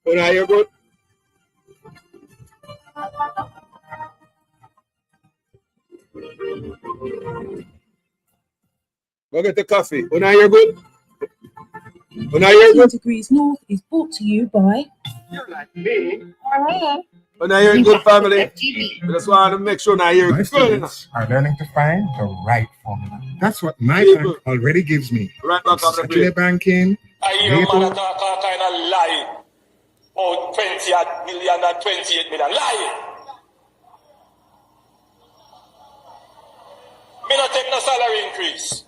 S8: Una, you good? Go get the coffee. Una, you good? Una, you
S15: 18
S8: good?
S15: Degrees North is brought to you by.
S8: You're like me. Una, you're good, family. I just want to make sure now you're
S16: My
S8: good.
S16: students are learning to find the right formula. That's what my bank already gives me.
S8: Right back on the
S16: Secular
S8: break.
S16: banking,
S11: I hear man
S16: data,
S11: talk all kind of lie. Oh, 20 million and 28 million. Lie. Me not take no salary increase.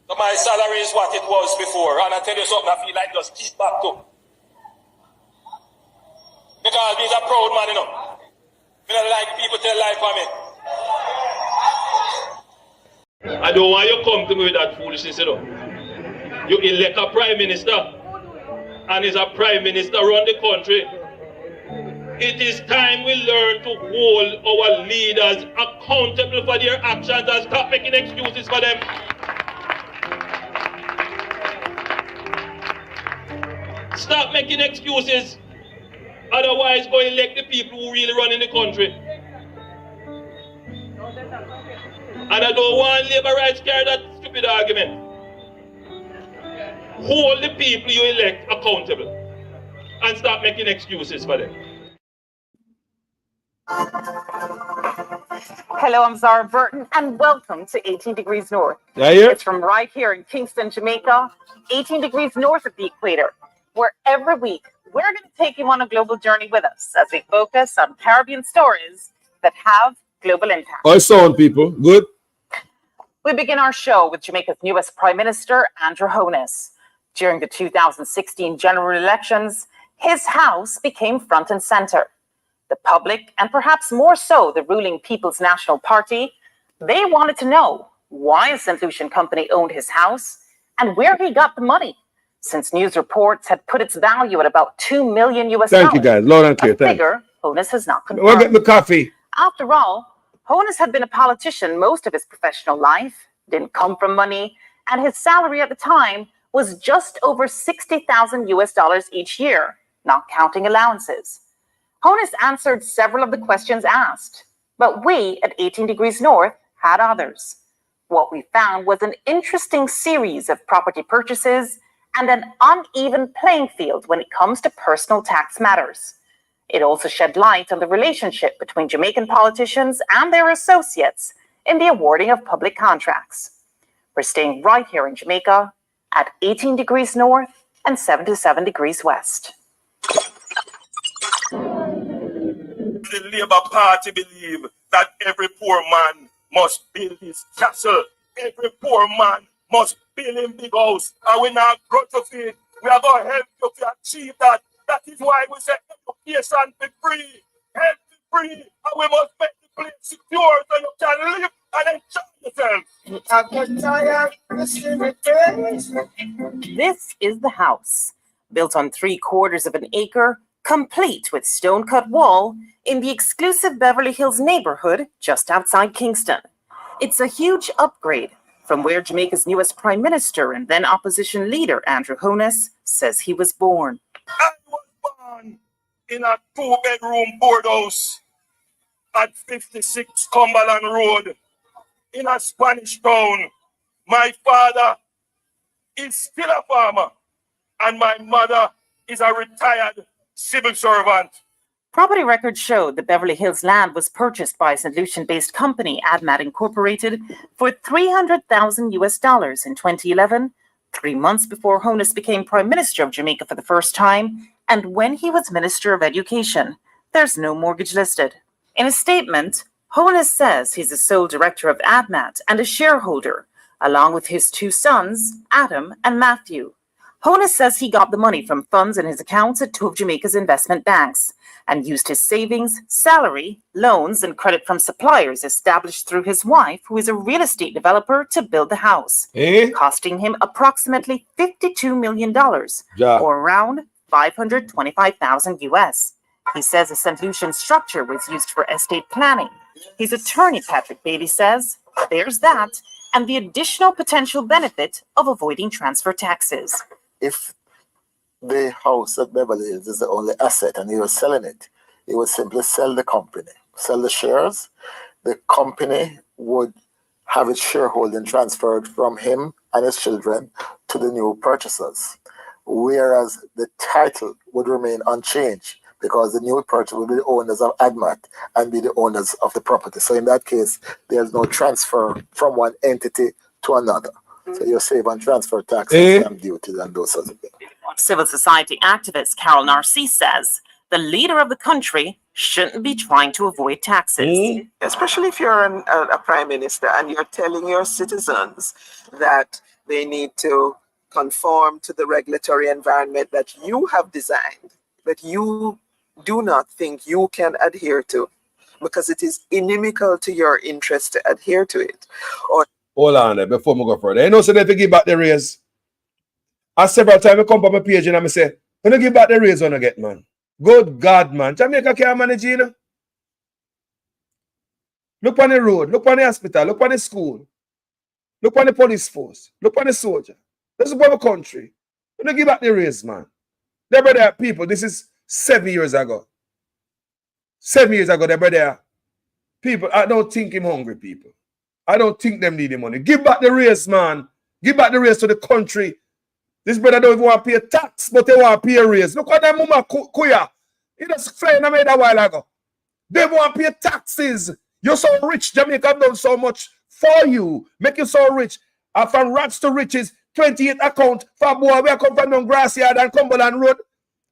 S11: So my salary is what it was before. And I tell you something, I feel like just keep back to. Because he's a proud man, you know. Me don't like people tell lie for me. I don't want you to come to me with that foolishness, you know. You elect a prime minister, and is a prime minister around the country. It is time we learn to hold our leaders accountable for their actions and stop making excuses for them. Stop making excuses. Otherwise, go elect the people who really run in the country. And I don't want labor rights carry that stupid argument. Hold the people you elect accountable and stop making excuses for them.
S12: Hello, I'm Zara Burton, and welcome to 18 Degrees North.
S8: Yeah, yeah.
S12: It's from right here in Kingston, Jamaica, 18 degrees north of the equator, where every week we're going to take you on a global journey with us as we focus on Caribbean stories that have global impact.
S8: All sound, people. Good.
S12: We begin our show with Jamaica's newest Prime Minister, Andrew Holness. During the 2016 general elections, his house became front and center. The public, and perhaps more so the ruling People's National Party, they wanted to know why a St. Lucian company owned his house and where he got the money, since news reports had put its value at about $2 million US.
S8: Thank you, guys. Loud and clear.
S12: A
S8: Thank you.
S12: figure Holness has not confirmed.
S8: We'll get the coffee.
S12: After all, Holness had been a politician most of his professional life, didn't come from money, and his salary at the time was just over $60,000 US each year, not counting allowances. Holness answered several of the questions asked, but we at 18 Degrees North had others. What we found was an interesting series of property purchases and an uneven playing field when it comes to personal tax matters. It also shed light on the relationship between Jamaican politicians and their associates in the awarding of public contracts. We're staying right here in Jamaica at 18 degrees north and 77 degrees west.
S11: The Labour Party believe that every poor man must build his castle. Every poor man must build him big house. And we now grow to feed. We are going to help you to achieve that. That is why we say education be free, health be free, and we must make the place secure so you can live and enjoy yourself.
S12: This is the house, built on 3/4 of an acre, complete with stone-cut wall in the exclusive Beverly Hills neighborhood just outside Kingston. It's a huge upgrade from where Jamaica's newest Prime Minister and then opposition leader Andrew Holness says he was born.
S11: I was born in a 2-bedroom board house at 56 Cumberland Road in a Spanish town. My father is still a farmer and my mother is a retired civil servant.
S12: Property records showed the Beverly Hills land was purchased by a St. Lucian-based company, AdMat Incorporated, for $300,000 US in 2011, 3 months before Holness became Prime Minister of Jamaica for the first time, and when he was Minister of Education. There's no mortgage listed. In a statement, Holness says he's the sole director of AdMat and a shareholder, along with his 2 sons, Adam and Matthew. Holness says he got the money from funds in his accounts at 2 of Jamaica's investment banks and used his savings, salary, loans, and credit from suppliers established through his wife, who is a real estate developer, to build the house, costing him approximately $52 million, or around $525,000 US. He says a St. Lucian structure was used for estate planning. His attorney, Patrick Bailey, says there's that and the additional potential benefit of avoiding transfer taxes.
S17: If
S5: the house at Beverly Hills is the only asset and he was selling it, he would simply sell the company, sell the shares. The company would have its shareholding transferred from him and his children to the new purchasers, whereas the title would remain unchanged because the new purchaser will be the owners of ADMAT and be the owners of the property. So in that case, there's no transfer from one entity to another. So you're safe on transfer taxes, stamp duties, and those sorts of things.
S12: Civil society activist Carol Narcisse says the leader of the country shouldn't be trying to avoid taxes.
S14: Especially if you're a prime minister and you're telling your citizens that they need to conform to the regulatory environment that you have designed, that you do not think you can adhere to, because it is inimical to your interest to adhere to it. Or
S8: hold on there before we go further. You know, so they have to give back the raise. I several times I come up my page and I say, when you give back the raise when I get, man. Good God, man. Jamaica can't manage, you know. Look on the road, look on the hospital, look on the school, look on the police force, look on the soldier. This is our country. When you give back the raise, man. They brother people, this is 7 years ago. 7 years ago, they brother people, I don't think him hungry, people. I don't think them need the money. Give back the raise, man. Give back the raise to the country. This brother don't even want to pay tax, but they want to pay a raise. Look at that mama Kuya. He just flying away a while ago. They want to pay taxes. You're so rich. Jamaica have done so much for you. Make you so rich. And from rags to riches, 28 account for boy where I come from down Grassyard and Cumberland Road.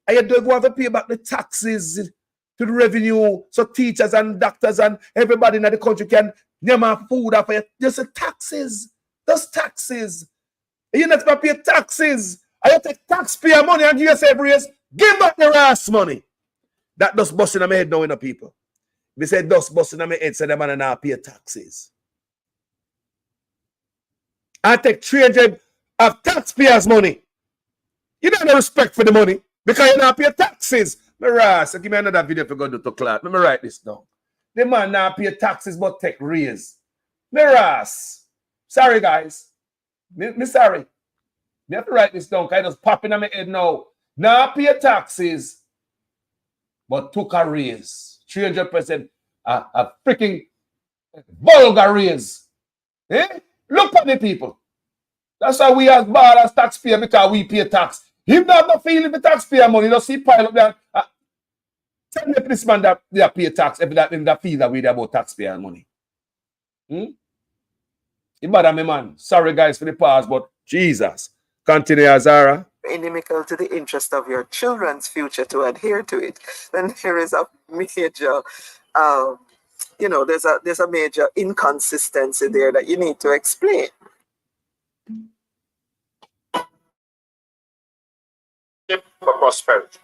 S8: And you don't want to pay back the taxes to the revenue. So teachers and doctors and everybody in the country can name our food after you. Just taxes. Those taxes. You not to pay taxes. And you take taxpayer money and give yourself raise. Give back the ass money. That does busting on my head now, people. They say dust busting on my head, so the man now pay taxes. I take 300 of taxpayers' money. You don't have respect for the money because you not pay taxes. So give me another video for go do to class. Let me write this down. The man now pay taxes but take raise. Sorry, guys. Me sorry. Me have to write this down because I just popping on my head now. Now pay taxes but took a raise. 300%. A freaking vulgar raise. Look at the people. That's why we as bad as taxpayer because we pay tax. Him not no feeling the taxpayer money. You see pile up there. Tell me if this man that they pay tax, if that feel that way about taxpayer money. You bother me, man. Sorry, guys, for the pause, but Jesus. Continue, Azara.
S14: Inimical to the interest of your children's future to adhere to it, then there is a major, there's a major inconsistency there that you need to explain.
S11: For prosperity.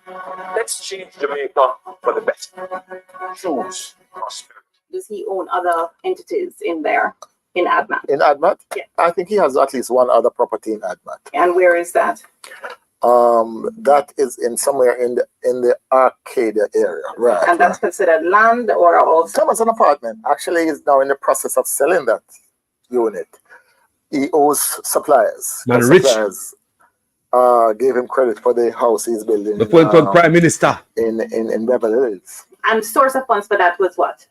S11: Let's change Jamaica for the best. Choose prosperity.
S13: Does he own other entities in there, in ADMAT?
S5: In ADMAT?
S13: Yeah.
S5: I think he has at least one other property in ADMAT.
S13: And where is that?
S5: That is in somewhere in the Arcadia area, right?
S13: And that's considered land or also?
S5: Some as an apartment. Actually, he's now in the process of selling that unit. He owes suppliers.
S8: Man, rich.
S5: Suppliers gave him credit for the house he's building.
S8: The point called Prime Minister
S5: in Beverly Hills.
S13: And source of funds for that was what?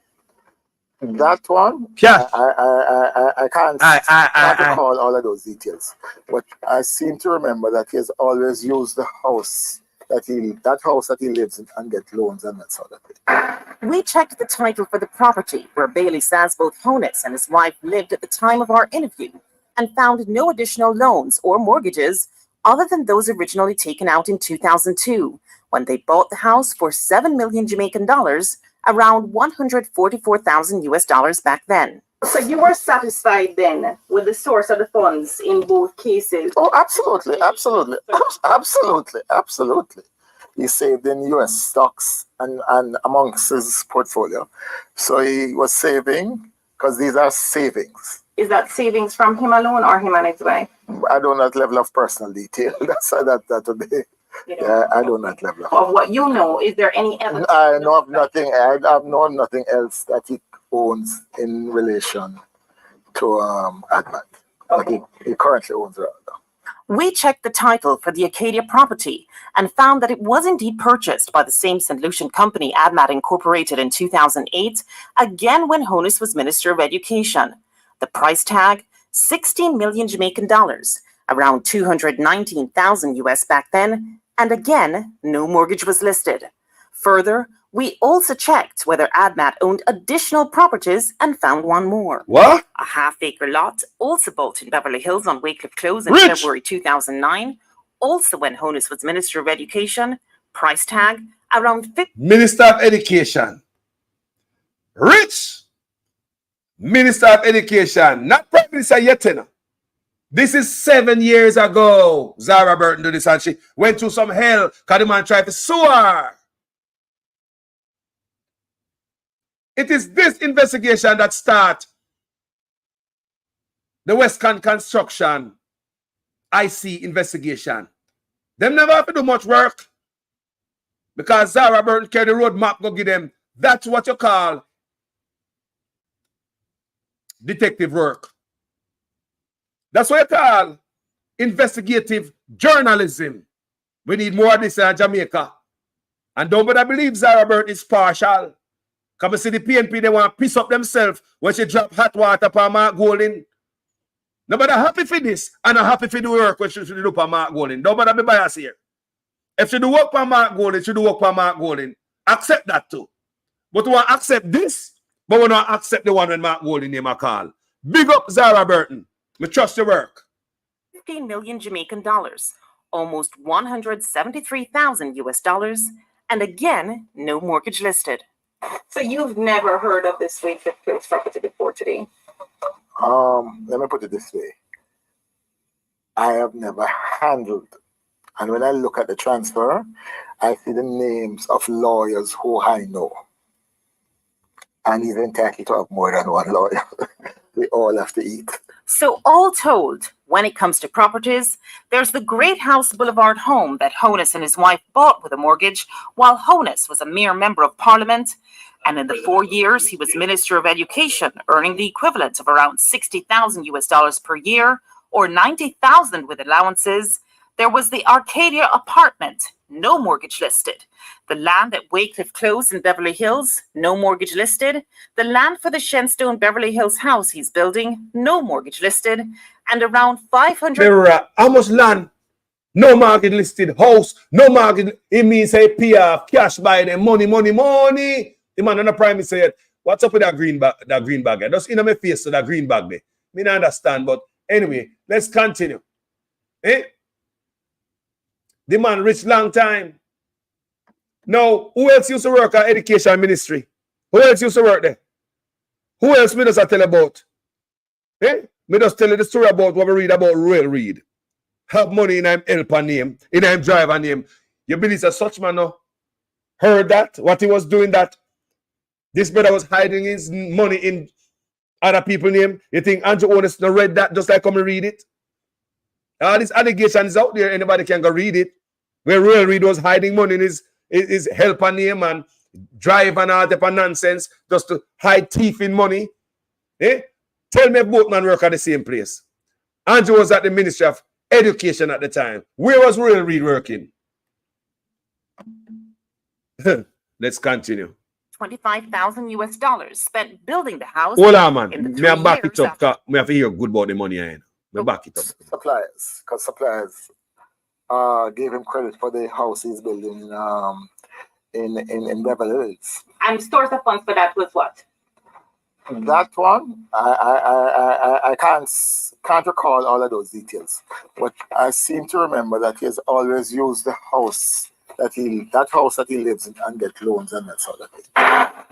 S5: That one?
S8: Yeah.
S5: I can't recall all of those details. But I seem to remember that he has always used the house that he lives in and get loans and that sort of thing.
S12: We checked the title for the property where Bailey says both Honus and his wife lived at the time of our interview and found no additional loans or mortgages other than those originally taken out in 2002 when they bought the house for 7 million Jamaican dollars, around $144,000 back then.
S13: So you were satisfied then with the source of the funds in both cases?
S5: Oh, absolutely. He saved in US stocks and amongst his portfolio. So he was saving because these are savings.
S13: Is that savings from him alone or him and his wife?
S5: I don't know that level of personal detail. That would be. Yeah, I don't know that level
S13: of what you know. Is there any evidence?
S5: I know of nothing. I have known nothing else that he owns in relation to ADMAT. Okay. He currently owns it.
S12: We checked the title for the Acadia property and found that it was indeed purchased by the same St. Lucian company, ADMAT Incorporated, in 2008, again when Honus was Minister of Education. The price tag, 16 million Jamaican dollars, around 219,000 US back then, and again, no mortgage was listed. Further, we also checked whether ADMAT owned additional properties and found one more.
S8: What?
S12: A half-acre lot, also bought in Beverly Hills on Wycliffe Close in February 2009, also when Honus was Minister of Education, price tag around 50.
S8: Minister of Education. Rich. Minister of Education. Not Prime Minister yet, you know. This is 7 years ago. Zara Burton did this and she went through some hell because the man tried to sue her. It is this investigation that starts the Westcon Construction IC investigation. Them never have to do much work because Zara Burton carry the roadmap go give them. That's what you call detective work. That's what you call investigative journalism. We need more of this in Jamaica. And don't believe Zara Burton is partial. Come and see the PNP, they want to piss up themselves when she drop hot water for Mark Golding. Nobody happy for this and not happy for the work when she should do for Mark Golding. Nobody be biased here. If she do work for Mark Golding, she do work for Mark Golding. Accept that too. But we want to accept this, but we don't accept the one when Mark Golding name a call. Big up Zara Burton. We trust your work.
S12: 15 million Jamaican dollars, almost 173,000 US dollars, and again, no mortgage listed.
S13: So you've never heard of this Wycliffe Close property before today?
S5: Let me put it this way. I have never handled, and when I look at the transfer, I see the names of lawyers who I know. And he's entitled to have more than one lawyer. We all have to eat.
S12: So all told, when it comes to properties, there's the Great House Boulevard home that Honus and his wife bought with a mortgage while Honus was a mere member of Parliament. And in the 4 years he was Minister of Education, earning the equivalent of around 60,000 US dollars per year or 90,000 with allowances, there was the Arcadia apartment, no mortgage listed. The land at Wycliffe Close in Beverly Hills, no mortgage listed. The land for the Shenstone Beverly Hills house he's building, no mortgage listed. And around 500...
S8: How much land? No mortgage listed. House, no mortgage. It means say PF, cash buy them, money. The man on the prime minister said, what's up with that green bag? Just in my face to that green bag there. Me not understand, but anyway, let's continue. The man rich long time. Now, who else used to work at Education Ministry? Who else used to work there? Who else me does I tell about? Me just tell you the story about what we read about Royal Reed. Have money in him helper name, in him driver name. You believe that such man no heard that, what he was doing that? This brother was hiding his money in other people's name. You think Andrew Honus no read that just like come and read it? All these allegations out there, anybody can go read it. Where Royal Reed was hiding money in his helper name and drive and all type of nonsense just to hide thief in money. Tell me both men work at the same place. Andrew was at the Ministry of Education at the time. Where was Royal Reed working? Let's continue.
S12: 25,000 US dollars spent building the house.
S8: Hold on, man. Me have back it up. Me have to hear good about the money. Me back it up.
S5: Suppliers, because suppliers gave him credit for the house he's building in Beverly Hills.
S13: And source of funds for that was what?
S5: That one, I can't recall all of those details, but I seem to remember that he has always used the house that he lives in and get loans and that sort of thing.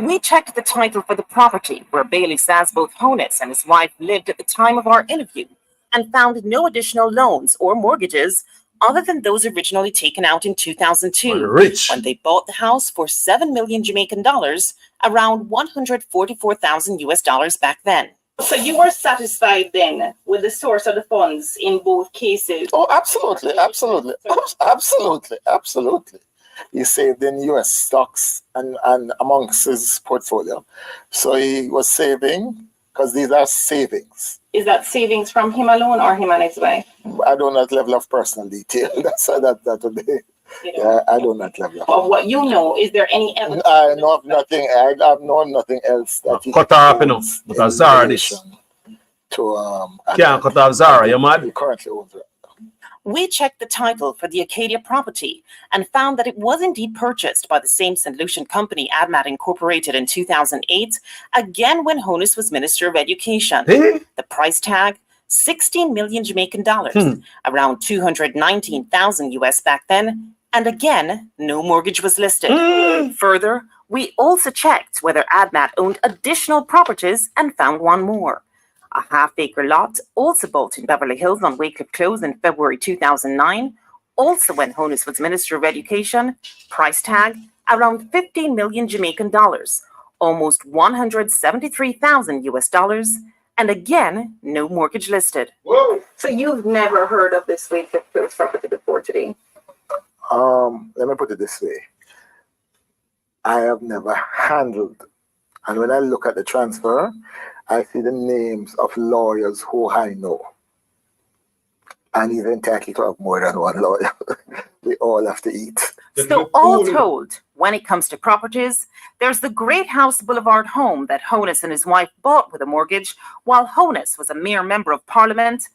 S12: We checked the title for the property where Bailey says both Honus and his wife lived at the time of our interview and found no additional loans or mortgages other than those originally taken out in 2002 when they bought the house for 7 million Jamaican dollars, around 144,000 US dollars back then.
S13: So you were satisfied then with the source of the funds in both cases?
S5: Oh, absolutely. He saved in US stocks and amongst his portfolio. So he was saving because these are savings.
S13: Is that savings from him alone or him and his wife?
S5: I don't know that level of personal detail. That would be. Yeah, I don't know that level.
S13: Of what you know, is there any evidence?
S5: I know of nothing. I have known nothing else that he
S8: Cut off enough because Zara this.
S5: To
S8: Can't cut off Zara, you mad?
S5: He currently owns it.
S12: We checked the title for the Acadia property and found that it was indeed purchased by the same St. Lucian company, ADMAT Incorporated, in 2008, again when Honus was Minister of Education. The price tag, 16 million Jamaican dollars, around 219,000 US back then, and again, no mortgage was listed. Further, we also checked whether ADMAT owned additional properties and found one more. A half-acre lot, also bought in Beverly Hills on Wycliffe Close in February 2009, also when Honus was Minister of Education, price tag around 15 million Jamaican dollars, almost 173,000 US dollars, and again, no mortgage listed.
S13: Whoa. So you've never heard of this Wycliffe Close property before today?
S5: Let me put it this way. I have never handled, and when I look at the transfer, I see the names of lawyers who I know. And he's entitled to have more than one lawyer. We all have to eat.
S12: So all told, when it comes to properties, there's the Great House Boulevard home that Honus and his wife bought with a mortgage while Honus was a mere member of Parliament.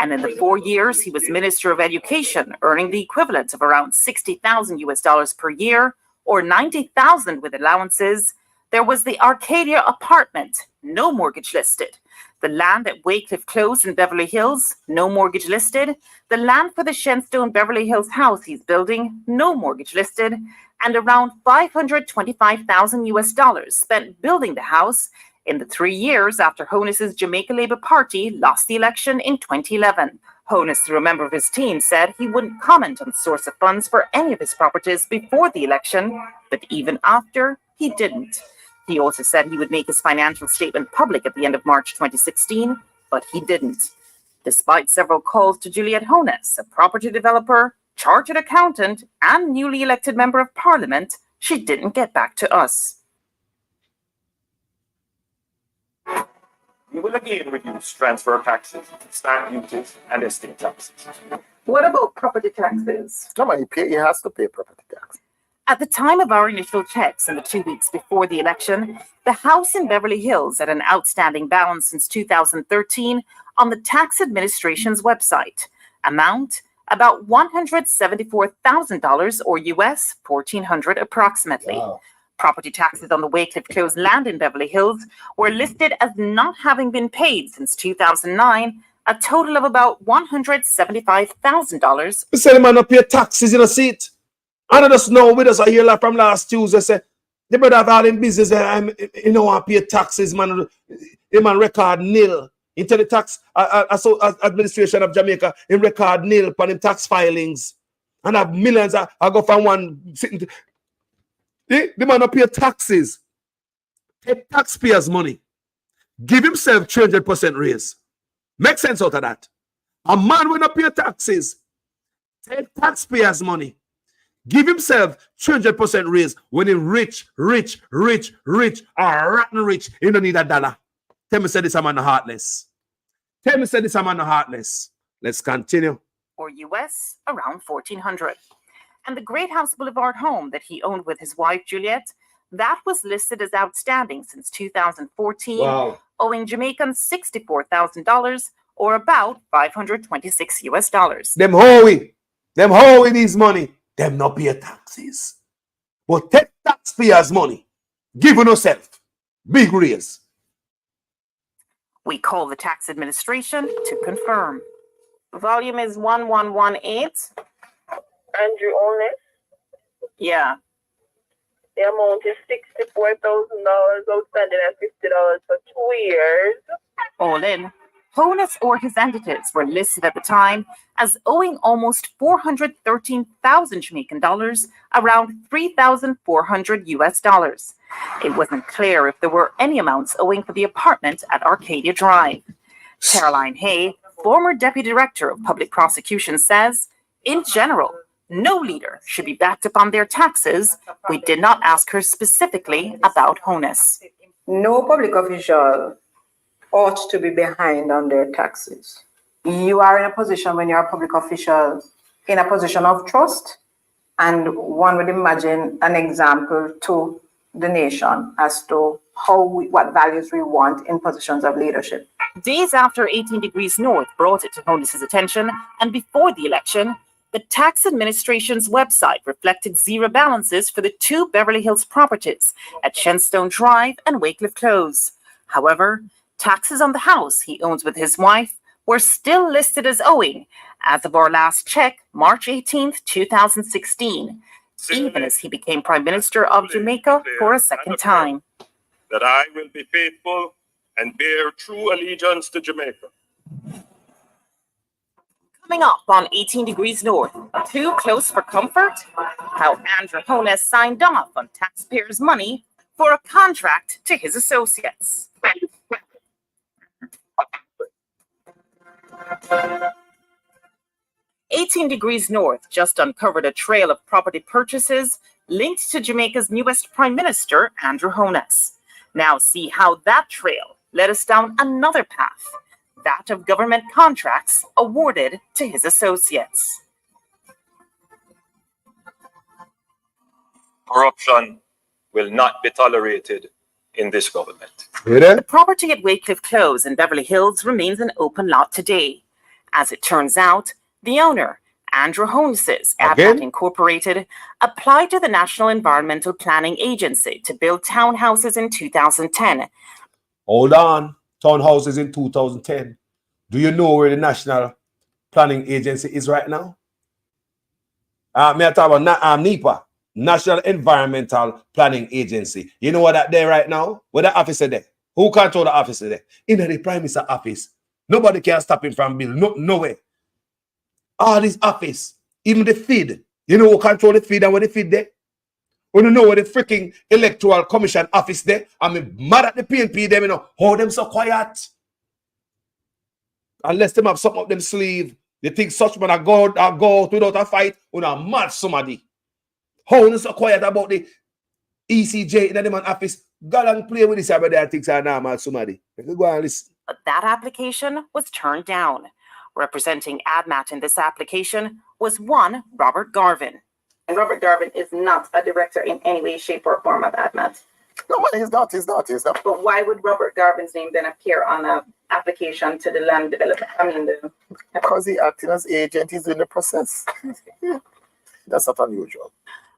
S12: And in the 4 years he was Minister of Education, earning the equivalent of around 60,000 US dollars per year or 90,000 with allowances, there was the Arcadia apartment, no mortgage listed. The land at Wycliffe Close in Beverly Hills, no mortgage listed. The land for the Shenstone Beverly Hills house he's building, no mortgage listed. And around 525,000 US dollars spent building the house in the 3 years after Honus's Jamaica Labour Party lost the election in 2011. Honus, through a member of his team, said he wouldn't comment on the source of funds for any of his properties before the election, but even after, he didn't. He also said he would make his financial statement public at the end of March 2016, but he didn't. Despite several calls to Juliette Honus, a property developer, chartered accountant, and newly elected member of Parliament, she didn't get back to us.
S11: We will again reduce transfer taxes, stamp duties, and estate taxes.
S13: What about property taxes?
S5: He has to pay property tax.
S12: At the time of our initial checks in the 2 weeks before the election, the house in Beverly Hills had an outstanding balance since 2013 on the tax administration's website. Amount, about $174,000 or US $1,400 approximately. Wow. Property taxes on the Wycliffe Close land in Beverly Hills were listed as not having been paid since 2009, a total of about $175,000.
S8: We said the man not pay taxes in a seat. And I just know with us, I hear that from last Tuesday, say, the brother have all in business, you know, I pay taxes, man. The man record nil. Into the tax administration of Jamaica, in record nil upon him tax filings. And have millions, I go from one sitting. The man not pay taxes. Take taxpayers' money. Give himself 300% raise. Make sense out of that. A man will not pay taxes. Take taxpayers' money. Give himself 300% raise when he rich, or rotten rich. He don't need a dollar. Tell me say this man not heartless. Tell me say this man not heartless. Let's continue.
S12: Or US around 1,400. And the Great House Boulevard home that he owned with his wife Juliette, that was listed as outstanding since 2014, wow, owing Jamaicans $64,000 or about 526 US dollars.
S8: Them hoey these money. Them not pay taxes. But take taxpayers' money. Give on yourself. Big raise.
S12: We call the tax administration to confirm. Volume is 1118.
S17: Andrew Only?
S12: Yeah.
S17: The amount is $64,000, outstanding at $50 for 2 years.
S12: All in. Honus or his entities were listed at the time as owing almost 413,000 Jamaican dollars, around 3,400 US dollars. It wasn't clear if there were any amounts owing for the apartment at Arcadia Drive. Caroline Hay, former Deputy Director of Public Prosecution, says, in general, no leader should be backed up on their taxes. We did not ask her specifically about Honus.
S17: No public official
S18: ought to be behind on their taxes.
S13: You are in a position when you're a public official in a position of trust, and one would imagine an example to the nation as to what values we want in positions of leadership.
S12: Days after 18 Degrees North brought it to Honus's attention, and before the election, the tax administration's website reflected zero balances for the 2 Beverly Hills properties at Shenstone Drive and Wycliffe Close. However, taxes on the house he owns with his wife were still listed as owing as of our last check, March 18th, 2016, even as he became Prime Minister of Jamaica for a second time.
S11: That I will be faithful and bear true allegiance to Jamaica.
S12: Coming up on 18 Degrees North, too close for comfort? How Andrew Honus signed off on taxpayers' money for a contract to his associates. 18 Degrees North just uncovered a trail of property purchases linked to Jamaica's newest Prime Minister, Andrew Honus. Now see how that trail led us down another path, that of government contracts awarded to his associates.
S11: Corruption will not be tolerated in this government.
S12: The property at Wycliffe Close in Beverly Hills remains an open lot today. As it turns out, the owner, Andrew Honus's ADMAT Incorporated, applied to the National Environmental Planning Agency to build townhouses in 2010.
S8: Hold on. Townhouses in 2010. Do you know where the National Planning Agency is right now? May I talk about NEPA, National Environmental Planning Agency. You know what that there right now? Where the officer there? Who control the officer there? In the Prime Minister office. Nobody can stop him from building. No way. All this office, even the feed. You know who control the feed and where the feed there? We don't know where the freaking Electoral Commission office there. I'm mad at the PNP them, you know. How them so quiet? Unless them have something up them sleeve. They think such man go out without a fight. When a mad somebody. How them so quiet about the ECJ in the man office? God and play with this everybody that thinks I'm mad somebody. Go and listen.
S12: But that application was turned down. Representing ADMAT in this application was one Robert Garvin.
S13: And Robert Garvin is not a director in any way, shape, or form of ADMAT.
S5: No, he's not.
S13: But why would Robert Garvin's name then appear on an application to the land development?
S5: Because he acting as agent, he's in the process. That's not unusual.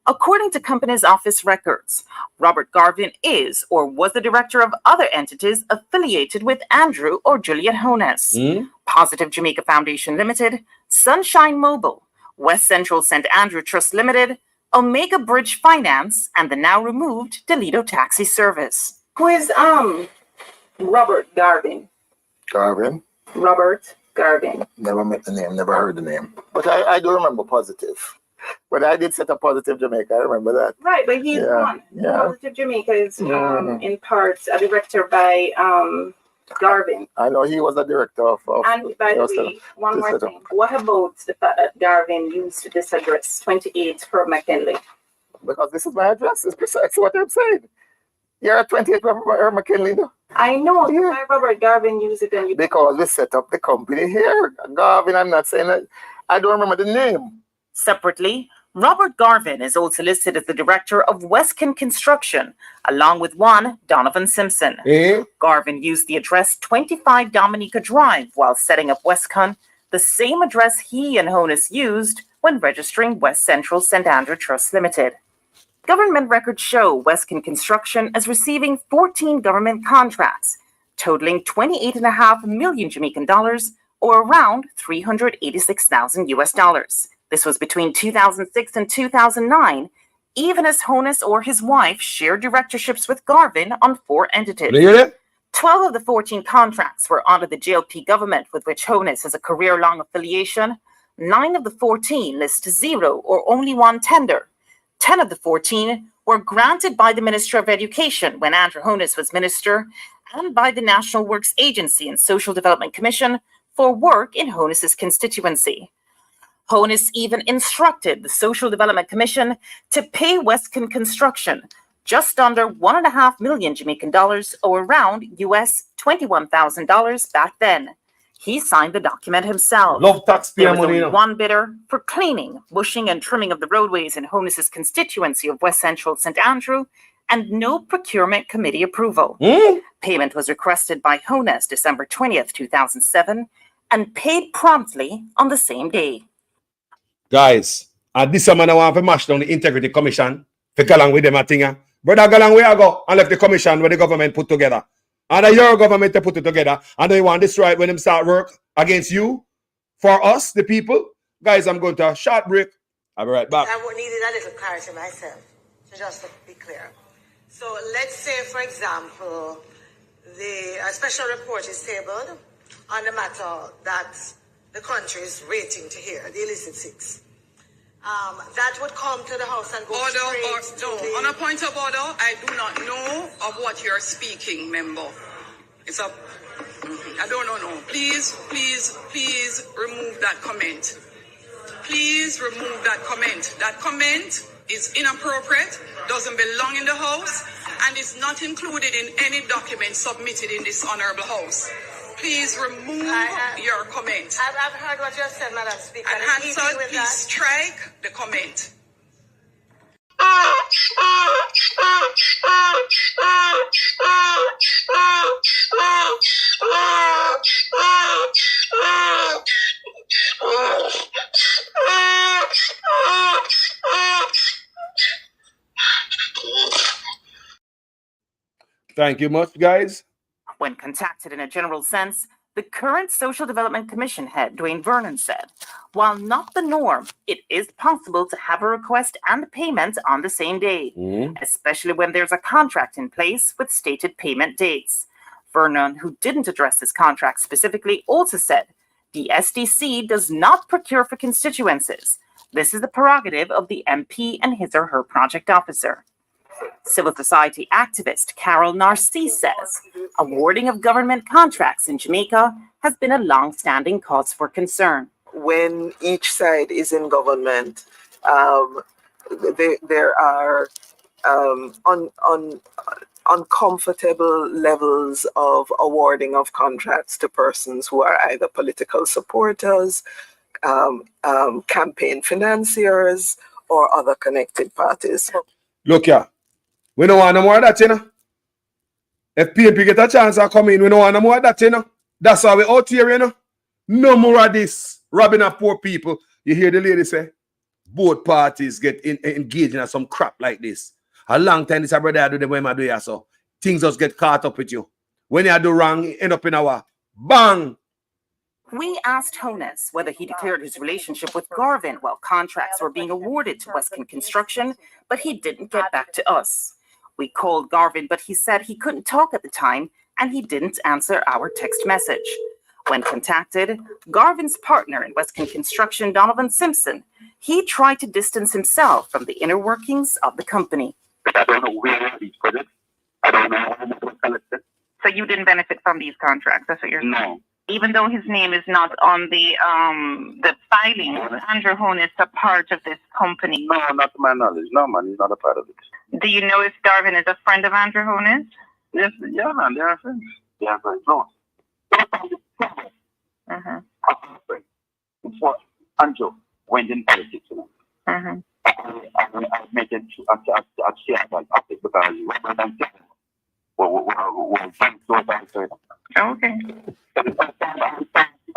S12: According to Company's office records, Robert Garvin is or was the director of other entities affiliated with Andrew or Juliet Honus. Positive Jamaica Foundation Limited, Sunshine Mobile, West Central St. Andrew Trust Limited, Omega Bridge Finance, and the now removed Delito Taxi Service.
S13: Who is Robert Garvin?
S5: Garvin?
S13: Robert Garvin.
S5: Never met the name, never heard the name. But I do remember Positive. But I did set up Positive Jamaica, I remember that.
S13: Right, but he's one.
S5: Yeah.
S13: Positive Jamaica is in part a director by Garvin.
S5: I know he was a director of
S13: and by the way, one more thing. What about the fact that Garvin used this address, 28 per McKinley?
S5: Because this is my address. It's precisely what I'm saying. You're at 28 per McKinley, no?
S13: I know. Yeah. Why Robert Garvin used it and you...
S5: Because we set up the company here. Garvin, I'm not saying that. I don't remember the name.
S12: Separately, Robert Garvin is also listed as the director of Westcon Construction, along with one Donovan Simpson. Garvin used the address 25 Dominica Drive while setting up Westcon, the same address he and Honus used when registering West Central St. Andrew Trust Limited. Government records show Westcon Construction as receiving 14 government contracts, totaling 28.5 million Jamaican dollars, or around $386,000 US. This was between 2006 and 2009, even as Honus or his wife shared directorships with Garvin on 4 entities. 12 of the 14 contracts were under the JLP government, with which Honus has a career-long affiliation. 9 of the 14 list 0 or only 1 tender. 10 of the 14 were granted by the Minister of Education when Andrew Honus was minister, and by the National Works Agency and Social Development Commission for work in Honus's constituency. Honus even instructed the Social Development Commission to pay Westcon Construction just under $1.5 million Jamaican dollars, or around US $21,000 back then. He signed the document himself.
S8: Love taxpayer
S12: There was
S8: money,
S12: only one bidder for cleaning, bushing, and trimming of the roadways in Honus's constituency of West Central St. Andrew, and no procurement committee approval. Payment was requested by Honus December 20th, 2007, and paid promptly on the same day.
S8: Guys, and this man I want to mash down the Integrity Commission. For galang with them a thing. Brother galang where I go and left the commission where the government put together. And your government to put it together. And they want to destroy it when them start work against you. For us, the people. Guys, I'm going to a short break. I'll be right back.
S2: I needed a little clarity myself, so just to be clear. So let's say, for example, a special report is tabled on the matter that the country is waiting to hear, the illicit six. That would come to the House and go
S3: On a point of order, I do not know of what you're speaking, member. It's a... I don't know. Please remove that comment. Please remove that comment. That comment is inappropriate, doesn't belong in the House, and is not included in any document submitted in this honorable House. Please remove your comment.
S2: I've heard what you have said, Madam Speaker.
S3: And Hansard, please strike the comment.
S8: Thank you much, guys.
S12: When contacted in a general sense, the current Social Development Commission head, Dwayne Vernon, said, while not the norm, it is possible to have a request and payment on the same day, especially when there's a contract in place with stated payment dates. Vernon, who didn't address this contract specifically, also said, the SDC does not procure for constituencies. This is the prerogative of the MP and his or her project officer. Civil society activist Carol Narcisse says awarding of government contracts in Jamaica has been a long-standing cause for concern.
S14: When each side is in government, there are uncomfortable levels of awarding of contracts to persons who are either political supporters, campaign financiers, or other connected parties.
S8: Look here. We don't want no more of that, you know. If PNP get a chance to come in, we don't want no more of that, you know. That's how we out here, you know. No more of this robbing of poor people. You hear the lady say, both parties get engaged in some crap like this. A long time this brother I do the way I do here, so things just get caught up with you. When you do wrong, you end up in our bang.
S12: We asked Honus whether he declared his relationship with Garvin while contracts were being awarded to Westcon Construction, but he didn't get back to us. We called Garvin, but he said he couldn't talk at the time, and he didn't answer our text message. When contacted, Garvin's partner in Westcon Construction, Donovan Simpson, he tried to distance himself from the inner workings of the company.
S19: I don't know where these projects. I don't know how much was collected.
S12: So you didn't benefit from these contracts, that's what you're saying?
S19: No.
S12: Even though his name is not on the filing, Andrew Honus is a part of this company.
S19: No, not to my knowledge. No, man, he's not a part of it.
S12: Do you know if Garvin is a friend of Andrew Honus?
S19: Yes, yeah, man, they are friends. They are very close. Before Andrew went in politics, you know. I made it a share about it because when I'm we're trying to
S12: okay.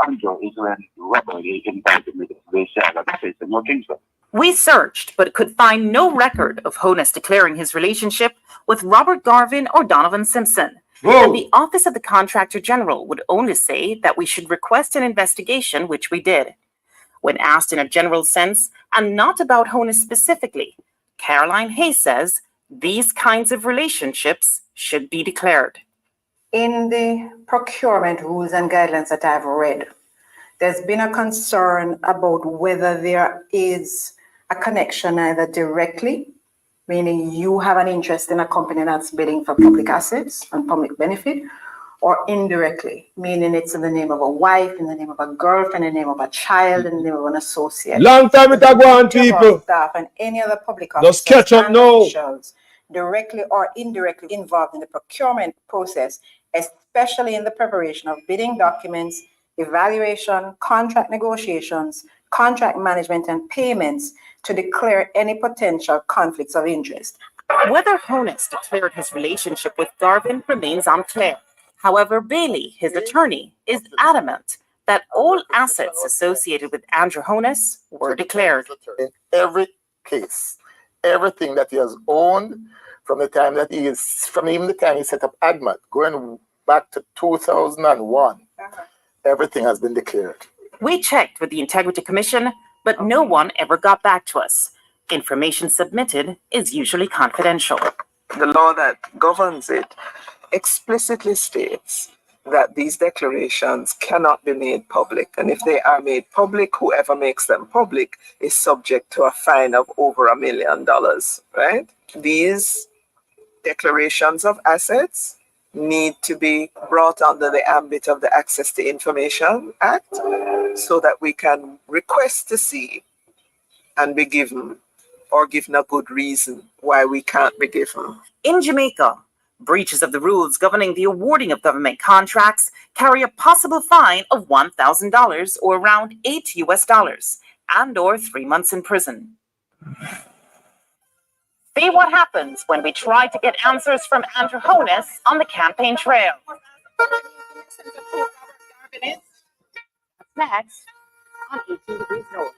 S19: Andrew is when Robert is invited me to share that face and no things.
S12: We searched, but could find no record of Honus declaring his relationship with Robert Garvin or Donovan Simpson. And the Office of the Contractor General would only say that we should request an investigation, which we did. When asked in a general sense, and not about Honus specifically, Caroline Hayes says these kinds of relationships should be declared.
S13: In the procurement rules and guidelines that I've read, there's been a concern about whether there is a connection either directly, meaning you have an interest in a company that's bidding for public assets and public benefit, or indirectly, meaning it's in the name of a wife, in the name of a girlfriend, in the name of a child, in the name of an associate.
S8: Long time it go on, people.
S13: Staff and any other public
S8: just catch up now.
S13: directly or indirectly involved in the procurement process, especially in the preparation of bidding documents, evaluation, contract negotiations, contract management, and payments, to declare any potential conflicts of interest.
S12: Whether Honus declared his relationship with Garvin remains unclear. However, Bailey, his attorney, is adamant that all assets associated with Andrew Honus were declared.
S5: In every case, everything that he has owned from the time that from even the time he set up ADMAT, going back to 2001, everything has been declared.
S12: We checked with the Integrity Commission, but no one ever got back to us. Information submitted is usually confidential.
S14: The law that governs it explicitly states that these declarations cannot be made public. And if they are made public, whoever makes them public is subject to a fine of over $1 million, right? These declarations of assets need to be brought under the ambit of the Access to Information Act so that we can request to see and be given or given a good reason why we can't be given.
S12: In Jamaica, breaches of the rules governing the awarding of government contracts carry a possible fine of $1,000 or around $8 and/or 3 months in prison. See what happens when we try to get answers from Andrew Honus on the campaign trail. Next on 18 Degrees North.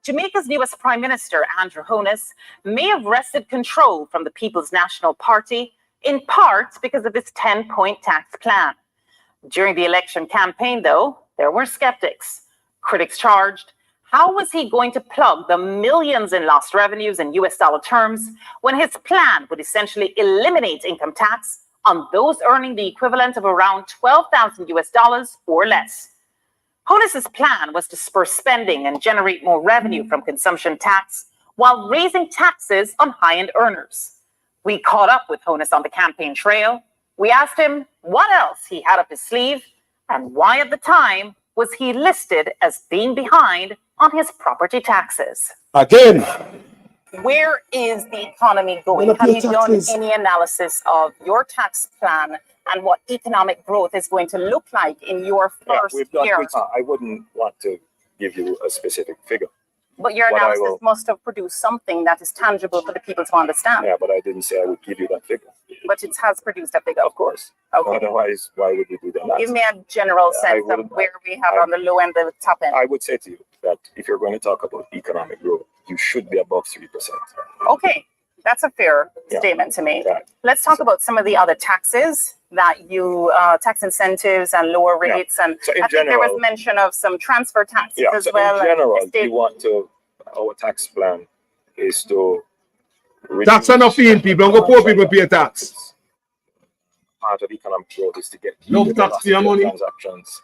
S12: Jamaica's newest Prime Minister, Andrew Honus, may have wrested control from the People's National Party, in part because of his 10-point tax plan. During the election campaign, though, there were skeptics. Critics charged, how was he going to plug the millions in lost revenues in US dollar terms when his plan would essentially eliminate income tax on those earning the equivalent of around $12,000 or less? Honus's plan was to spur spending and generate more revenue from consumption tax while raising taxes on high-end earners. We caught up with Honus on the campaign trail. We asked him what else he had up his sleeve and why at the time was he listed as being behind on his property taxes.
S8: Again.
S12: Where is the economy going? Have you done any analysis of your tax plan and what economic growth is going to look like in your first year?
S11: I wouldn't want to give you a specific figure.
S12: But your analysis must have produced something that is tangible for the people to understand.
S11: Yeah, but I didn't say I would give you that figure.
S12: But it has produced a figure.
S11: Of course.
S12: Okay.
S11: Otherwise, why would we do that?
S12: Give me a general sense of where we have on the low end and the top end.
S11: I would say to you that if you're going to talk about economic growth, you should be above 3%.
S12: Okay, that's a fair statement to make. Yeah. Let's talk about some of the other taxes that you, tax incentives and lower rates. And
S11: so
S12: I think there was mention of some transfer taxes as well.
S11: In general, you want to, our tax plan is to
S8: tax are not paying people, don't go poor people pay tax.
S11: Part of economic growth is to get
S8: no tax for your money.
S11: Transactions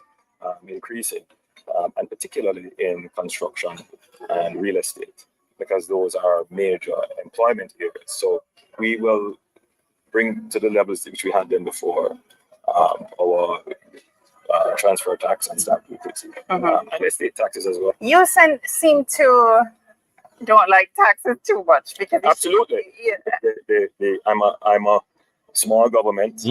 S11: increasing, and particularly in construction and real estate, because those are major employment areas. So we will bring to the levels which we had them before our transfer tax and stamp duties, and estate taxes as well.
S12: You seem to don't like taxes too much because
S11: absolutely. I'm a small government,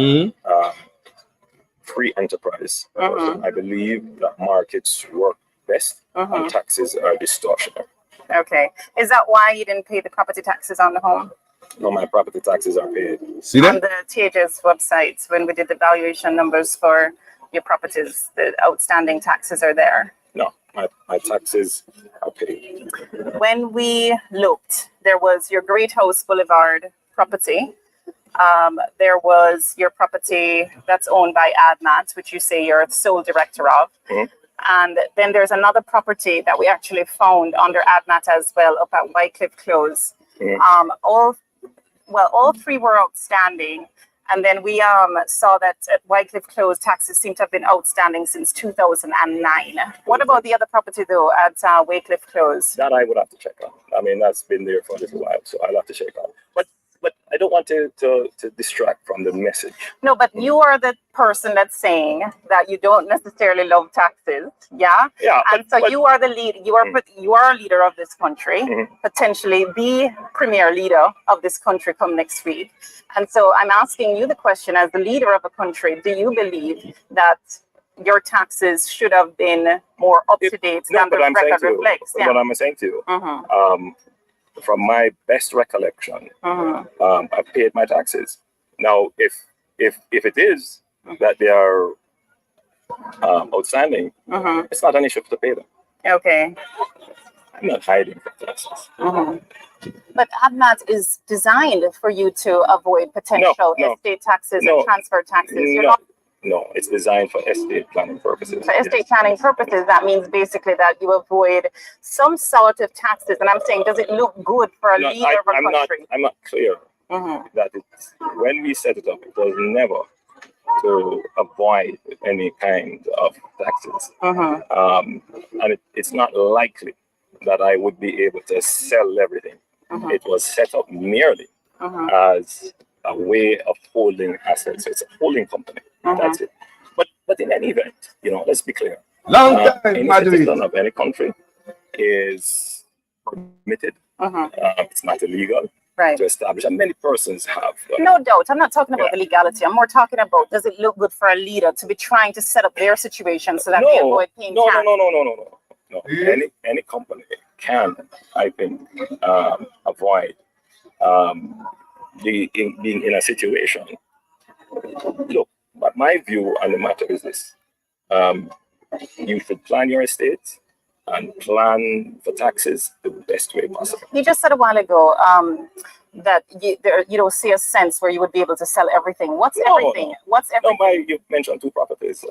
S11: free enterprise person. I believe that markets work best and taxes are distortionary.
S12: Okay, is that why you didn't pay the property taxes on the home?
S11: No, my property taxes are paid.
S8: See that?
S12: On the THS website, when we did the valuation numbers for your properties, the outstanding taxes are there.
S11: No, my taxes are paid.
S12: When we looked, there was your Great House Boulevard property. There was your property that's owned by ADMAT, which you say you're the sole director of. And then there's another property that we actually found under ADMAT as well up at Wycliffe Close. All three were outstanding. And then we saw that at Wycliffe Close, taxes seem to have been outstanding since 2009. What about the other property, though, at Wycliffe Close?
S11: That I would have to check on. I mean, that's been there for a little while, so I'll have to check on. But
S20: but I don't want to distract from the message.
S12: No, but you are the person that's saying that you don't necessarily love taxes, yeah?
S20: Yeah.
S12: And so you are the lead. You are a leader of this country, potentially the premier leader of this country come next week. And so I'm asking you the question, as the leader of a country, do you believe that your taxes should have been more up to date than the record reflects?
S20: What I'm saying to you, from my best recollection, I paid my taxes. Now, if it is that they are outstanding, it's not an issue to pay them.
S12: Okay.
S20: I'm not hiding from taxes.
S12: But ADMAT is designed for you to avoid potential estate taxes and transfer taxes. You're not.
S20: No, it's designed for estate planning purposes.
S12: For estate planning purposes, that means basically that you avoid some sort of taxes. And I'm saying, does it look good for a leader of a country?
S20: I'm not clear that it's, when we set it up, it was never to avoid any kind of taxes. And it's not likely that I would be able to sell everything. It was set up merely as a way of holding assets. It's a holding company. That's it. But in any event, let's be clear. Any citizen of any country is permitted. It's not illegal to establish, and many persons have.
S12: No doubt. I'm not talking about the legality. I'm more talking about, does it look good for a leader to be trying to set up their situation so that they avoid paying tax?
S20: No. Any company can, I think, avoid being in a situation. Look, but my view on the matter is this: you should plan your estate and plan for taxes the best way possible.
S12: You just said a while ago that you don't see a sense where you would be able to sell everything. What's everything? What's everything?
S20: You mentioned 2 properties.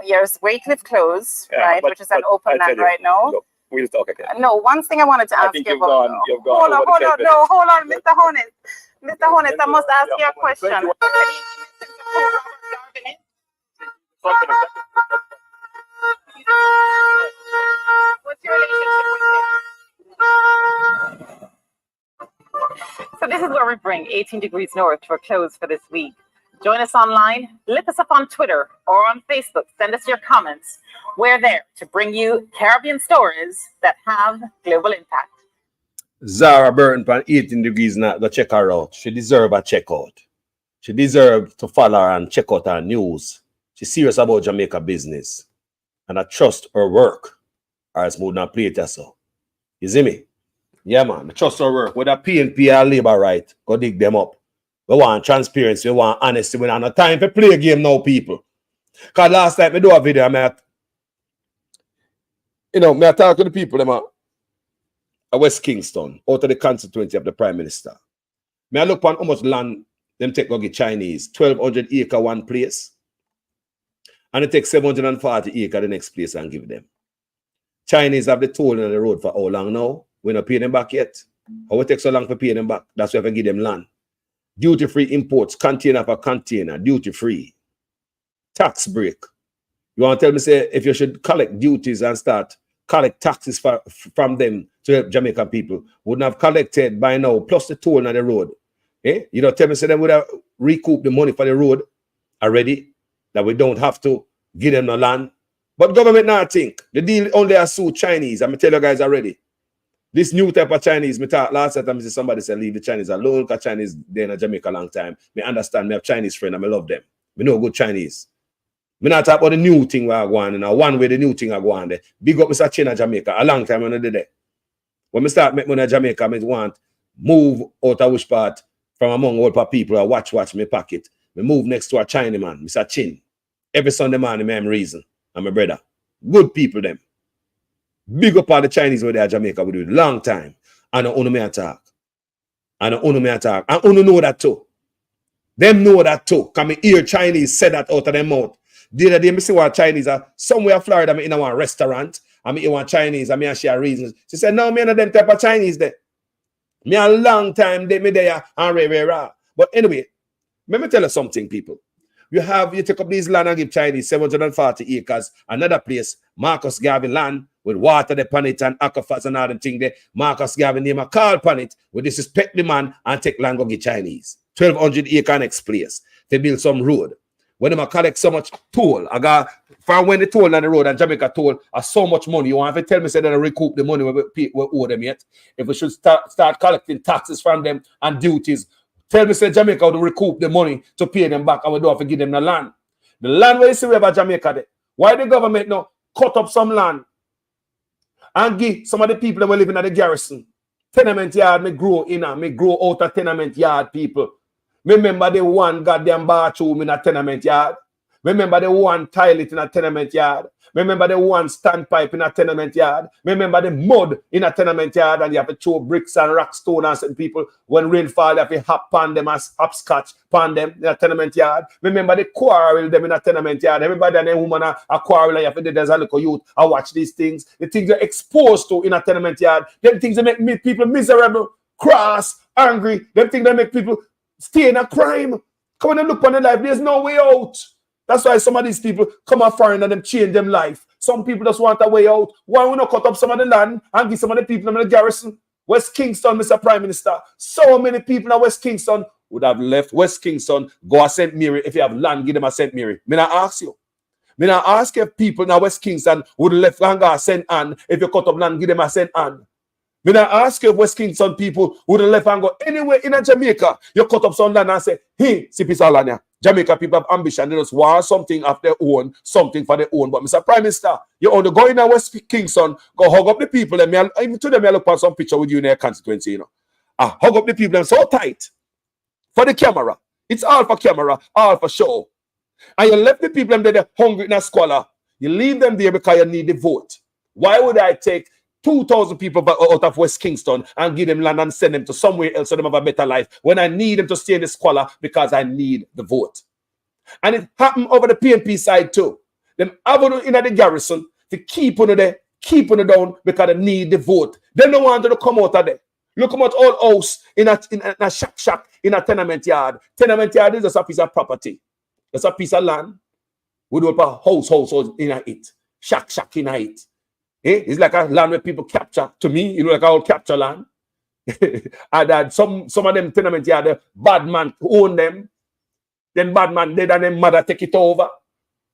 S12: There's Waycliffe Close, which is an open land right now.
S20: Look, we'll talk again.
S12: No, one thing I wanted to ask you about. Hold on, Mr. Honest. Mr. Honest, I must ask you a question. What's your relationship with him? So this is where we bring 18 Degrees North to a close for this week. Join us online, look us up on Twitter or on Facebook, send us your comments. We're there to bring you Caribbean stories that have global impact.
S8: Zara Burton from 18 Degrees North, go check her out. She deserves a checkout. She deserves to follow her and check out her news. She's serious about Jamaica business. And I trust her work. Or else would not play it so. You see me? Yeah, man. I trust her work. Whether PNP or Labour right, go dig them up. We want transparency. We want honesty. We don't have time to play a game now, people. Because last time I do a video, I talk to the people at West Kingston, out of the constituency of the Prime Minister. I look on how much land them take go get Chinese. 1,200 acre one place. And it takes 740 acre the next place and give them. Chinese have the toll on the road for how long now? We not pay them back yet. How it take so long to pay them back? That's why we give them land. Duty-free imports, container for container, duty-free. Tax break. You want to tell me, say, if you should collect duties and start collect taxes from them to help Jamaican people, wouldn't have collected by now, plus the toll on the road. You don't tell me, say, they would have recouped the money for the road already, that we don't have to give them the land. But government now think the deal only has suit Chinese. I'm tell you guys already. This new type of Chinese, me talk last time somebody said leave the Chinese alone because Chinese they're in Jamaica a long time. Me understand, me have Chinese friends and I love them. Me know good Chinese. Me not talk about the new thing where I go on and one way the new thing I go on there. Big up Mr. China Jamaica a long time when I did that. When me start make money in Jamaica, I want move out of which part from among all people. I watch me pocket. Me move next to a Chinaman, Mr. Chin. Every Sunday morning, I'm reason. I'm my brother. Good people, them. Big up all the Chinese where they are Jamaica. We do it long time. And I don't me attack. And I don't me attack. And I know that too. Them know that too. Because me hear Chinese say that out of their mouth. The other day, I see what Chinese are somewhere in Florida, I'm in a restaurant. I'm in one Chinese. I'm share reasons. She said, no, me not them type of Chinese there. Me a long time they me there and rah. But anyway, let me tell you something, people. You take up these land and give Chinese 740 acres. Another place, Marcus Garvey land, with water upon it and aquifers and all the thing there. Marcus Garvey name a call upon it. We disrespect the man and take land go get Chinese. 1,200 acre next place. They build some road. When they collect so much toll, I got from when the toll on the road and Jamaica toll are so much money. You want to tell me say that they recoup the money we owe them yet? If we should start collecting taxes from them and duties, tell me say Jamaica will recoup the money to pay them back and we don't have to give them the land. The land where you see over Jamaica there. Why the government now cut up some land and give some of the people that were living at the garrison tenement yard? Me grow out of tenement yard people. Remember the one goddamn bathroom in a tenement yard. Remember the one toilet in a tenement yard. Remember the one standpipe in a tenement yard. Remember the mud in a tenement yard and you have to throw bricks and rock stone and certain people when rainfall you have to hop on them as hopscotch pan them in a tenement yard. Remember the quarrel them in a tenement yard. Everybody and a woman a quarrel and you have to do there's a little youth. I watch these things. The things you're exposed to in a tenement yard. Them things that make people miserable, cross, angry. Them things that make people stay in a crime. Come on and look on the life. There's no way out. That's why some of these people come out foreign and them change them life. Some people just want a way out. Why we not cut up some of the land and give some of the people in the garrison? West Kingston, Mr. Prime Minister. So many people in West Kingston would have left West Kingston, go to St. Mary. If you have land, give them a St. Mary. Me not ask you. Me not ask if people in West Kingston would have left and go to St. Anne. If you cut up land, give them a St. Anne. Me not ask if West Kingston people would have left and go anywhere in Jamaica. You cut up some land and say, hey, see peace all on here. Jamaica people have ambition. They just want something of their own, something for their own. But Mr. Prime Minister, you only go in West Kingston, go hug up the people. And even to them, I look at some picture with you in their constituency, you know. Hug up the people and so tight for the camera. It's all for camera, all for show. And you left the people and they're hungry in a squalor. You leave them there because you need the vote. Why would I take 2,000 people out of West Kingston and give them land and send them to somewhere else so they have a better life when I need them to stay in the squalor because I need the vote? And it happened over the PNP side too. Them have in the garrison to keep on there, keep on down because they need the vote. They don't want to come out of there. Look at all house in a shack in a tenement yard. Tenement yard is just a piece of property. It's a piece of land. We do a house in it. Shack in it. It's like a land where people capture. To me, you know, like our capture land. And some of them tenement yard, the bad man own them. Then bad man dead and then mother take it over.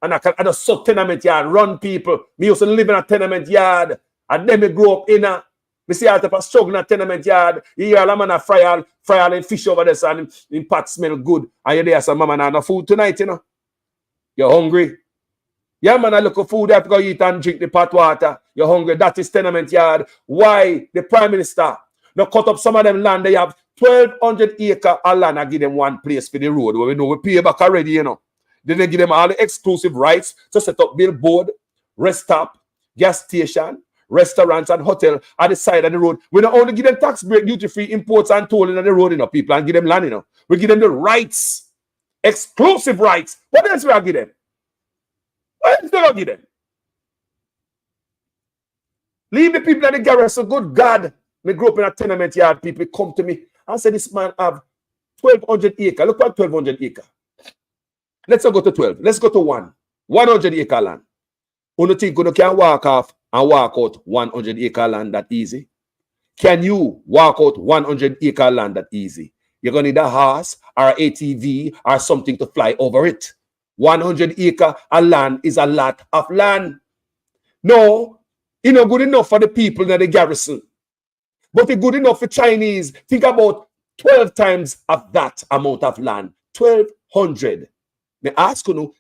S8: And I just saw tenement yard run people. Me used to live in a tenement yard. And then me grow up in a. Me see how to struggle in a tenement yard. You hear a man a fry all and fish over there so and in pot smell good. And you there some mama and no food tonight, you know. You're hungry. Yeah, man, I look for food, you have to go eat and drink the pot water. You're hungry. That is tenement yard. Why the Prime Minister now cut up some of them land? They have 1,200 acre of land and give them one place for the road. Where we know we pay back already, you know. Then they give them all the exclusive rights to set up billboard, rest stop, gas station, restaurants and hotel at the side of the road. We don't only give them tax break, duty-free imports and tolling on the road, you know, people, and give them land, you know. We give them the rights, exclusive rights. What else we are give them? What else do we give them? Leave the people at the garrison. Good God. Me grew up in a tenement yard. People come to me and say this man have 1,200 acre. Look at 1,200 acre. Let's not go to 12. Let's go to 100 acre land. You think you can walk off and walk out 100 acre land that easy? Can you walk out 100 acre land that easy? You're going to need a horse or an ATV or something to fly over it. 100 acre of land is a lot of land. No, it's not good enough for the people in the garrison. But it's good enough for Chinese. Think about 12 times of that amount of land. 1,200. Me ask you,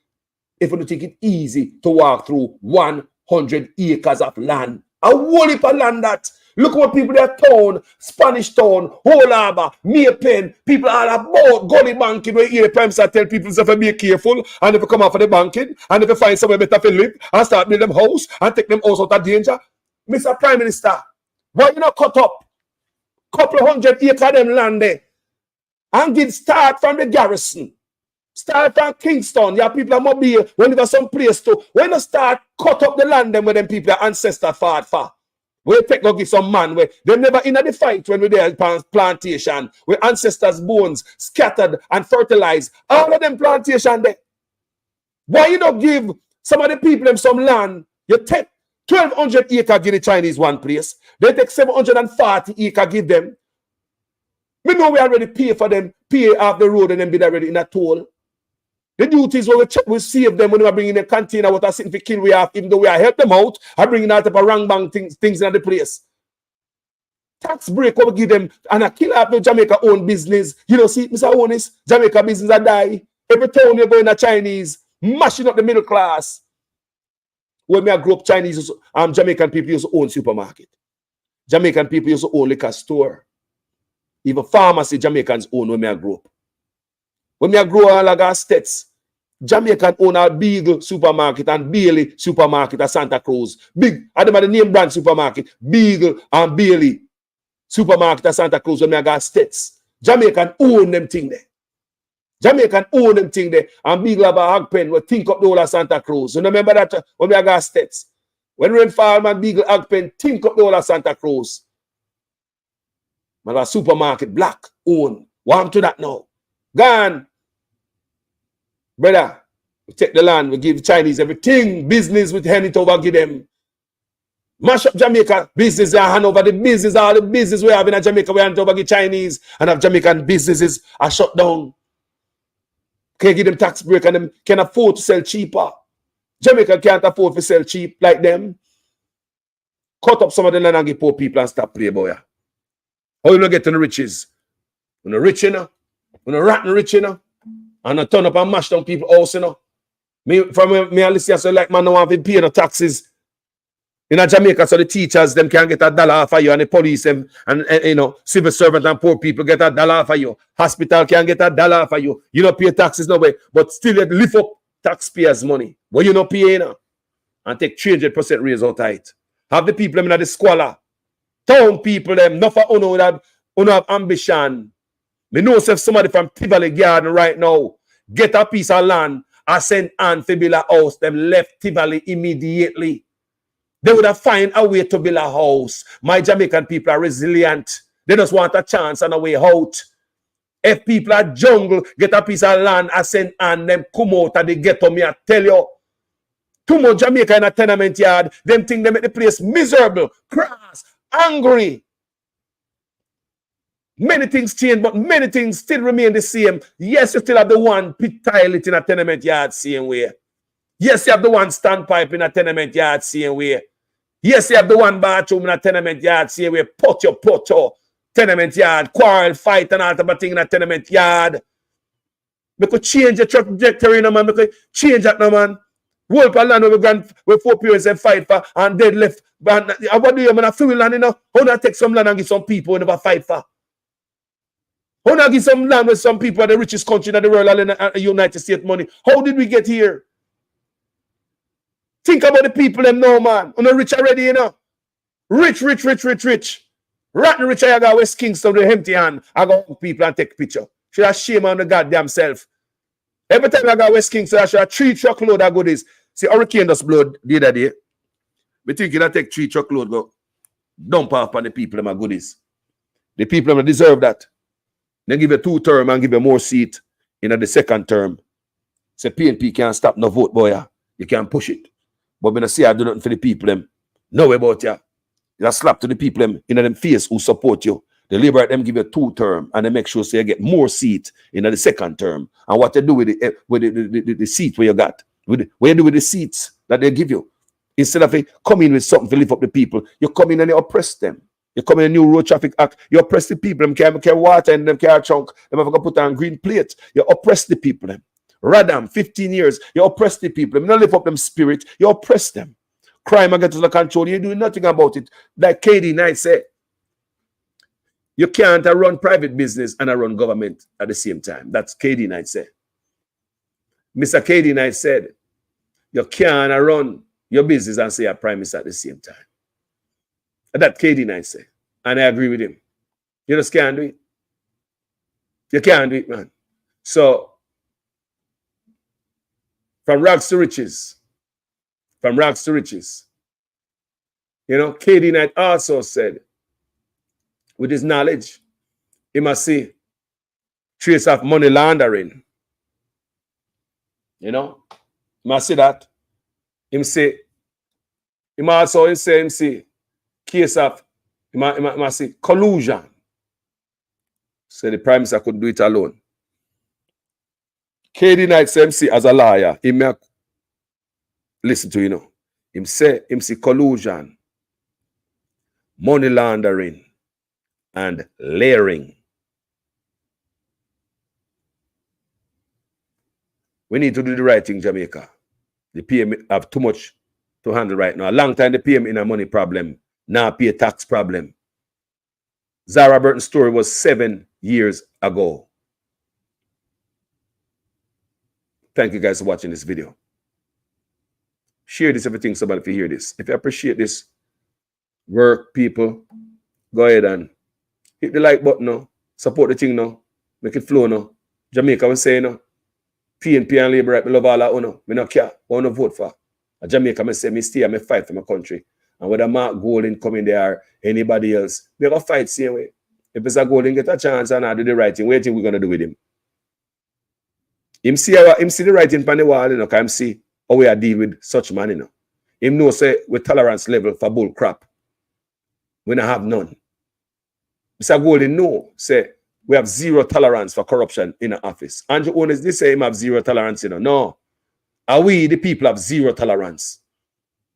S8: if you think it easy to walk through 100 acres of land. A whole heap of land that. Look what people there town, Spanish Town, Whole Harbour, Maypen, people all about gully banking where here Prime Minister tell people to be careful and if you come out for the banking and if you find somewhere better to live and start building them house and take them house out of danger. Mr. Prime Minister, why you not cut up couple of 100 acres of them land there and get start from the garrison? Start from Kingston. You have people that mobile when there's some place to. When you start cut up the land them where them people ancestors fought for. We take go give some man where they never in the fight when we there plantation where ancestors' bones scattered and fertilized. All of them plantation there. Why you don't give some of the people them some land? You take 1,200 acre give the Chinese one place. They take 740 acre give them. We know we already pay for them, pay off the road and then be already in a toll. The duties when we save them when we are bringing a container what are sitting for kill we have, even though we are help them out, are bringing out of a wrong bang things in the place. Tax break we give them and I kill up the Jamaica own business. You know, see, Mr. Onis, Jamaica business a die. Every town you go in a Chinese, mashing up the middle class. When I grew up, Chinese, Jamaican people used to own supermarket. Jamaican people used to own liquor store. Even pharmacy, Jamaicans own when I grew up. When I grew up in Lagos States, Jamaican own a Beagle supermarket and Bailey supermarket at Santa Cruz. Big, I don't know the name brand supermarket, Beagle and Bailey supermarket at Santa Cruz when I got States. Jamaican own them thing there. Jamaican own them thing there. And Beagle have a hog pen will think up the whole of Santa Cruz. You remember that when I got States? When Rainfall and Beagle hog pen think up the whole of Santa Cruz. Man, a supermarket black own. Warm to that now. Gone. Brother, we take the land, we give Chinese everything. Business with hand it over, give them. Mash up Jamaica business and hand over the business. All the business we have in Jamaica, we hand it over give Chinese. And have Jamaican businesses are shut down. Can't give them tax break and them can afford to sell cheaper. Jamaica can't afford to sell cheap like them. Cut up some of the land and give poor people and stop play boy. How you not get to the riches? When you're rich, you know? When you're rotten rich, you know? And I turn up and mash down people's house, you know? Me I listen so like man, no have to pay no taxes. In Jamaica, so the teachers, them can get $1 off of you, and the police, and you know, civil servant and poor people get $1 off of you. Hospital can get $1 off of you. You don't pay taxes no way, but still you lift up taxpayers' money. What you not pay, you know? And take 300% raise out of it. Have the people them in the squalor. Town people them, not for uno have ambition. Me know if somebody from Tivoli Garden right now get a piece of land and send Ann to build a house, them left Tivoli immediately. They would have find a way to build a house. My Jamaican people are resilient. They just want a chance and a way out. If people are jungle, get a piece of land and send Ann, them come out and they get to me, I tell you. Too much Jamaica in a tenement yard, them think they make the place miserable, crass, angry. Many things change, but many things still remain the same. Yes, you still have the one pit toilet in a tenement yard, same way. Yes, you have the one standpipe in a tenement yard, same way. Yes, you have the one bathroom in a tenement yard, same way. Poto, tenement yard, quarrel, fight, and all type of thing in a tenement yard. We could change the trajectory, no man. We could change that, no man. Wolf and land with 4 parents and fight for, and dead left. And what do you mean? A free land, you know? How do I take some land and give some people who never fight for? How do I give some land with some people in the richest country in the world and the United States money? How did we get here? Think about the people them now, man. You're rich already, you know. Rich. Rotten rich, I got West Kingston with empty hand. I got people and take picture. Should have shame on the goddamn self. Every time I got West Kingston, I should have 3 truckload of goodies. See, hurricane just blood the other day. We think I take 3 truckload, go dump off on the people and my goodies. The people that deserve that. Then give you 2 term and give you more seat in the second term. Say PNP can't stop no vote, boy. You can't push it. But when I say I do nothing for the people, them know about you. You slap to the people them in them face who support you. The Labour them give you 2 term and they make sure so you get more seat in the second term. And what they do with the seat where you got, what you do with the seats that they give you, instead of coming in with something to lift up the people, you come in and you oppress them. You come in a new road traffic act, you oppress the people, them carry water and them carry chunk, them have to put on green plates. You oppress the people them. Radam, 15 years, you oppress the people. You don't lift up them spirit, you oppress them. Crime against the control, you do nothing about it. Like KD Knight said, you can't run private business and run government at the same time. That's KD Knight said. Mr. KD Knight said, you can't run your business and say a prime minister at the same time. That KD Knight said. And I agree with him. You just can't do it. You can't do it, man. So, from rags to riches. From rags to riches. You know, KD Knight also said, with his knowledge, he must see trace of money laundering. You know, he must see that. Him say, Him also in say him see case of him see collusion. So the Prime Minister couldn't do it alone. KD Knight say him see as a lawyer, he may listen to you know. Him say him see collusion, money laundering, and layering. We need to do the right thing, Jamaica. The PM have too much to handle right now. A long time the PM in a money problem, now pay a tax problem. Zara Burton's story was 7 years ago. Thank you guys for watching this video. Share this if you think somebody if you hear this. If you appreciate this work, people, go ahead and hit the like button now. Support the thing now. Make it flow now. Jamaica was saying now. PNP and Labour right, I love all of you. I don't care what I vote for. A Jamaica, I say, I stay and I fight for my country. And whether Mark Golding come in there or anybody else, we go fight same way. If it's a Golding get a chance and I do the right thing, what do you think we're going to do with him? Him see the writing on the wall, you know, because him see how we are deal with such man, you know. Him know, say, with tolerance level for bull crap. We don't have none. Mr. Golding know, say, we have zero tolerance for corruption in the office. Andrew Owners, they say him have zero tolerance, you know. No. Are we, the people, have zero tolerance?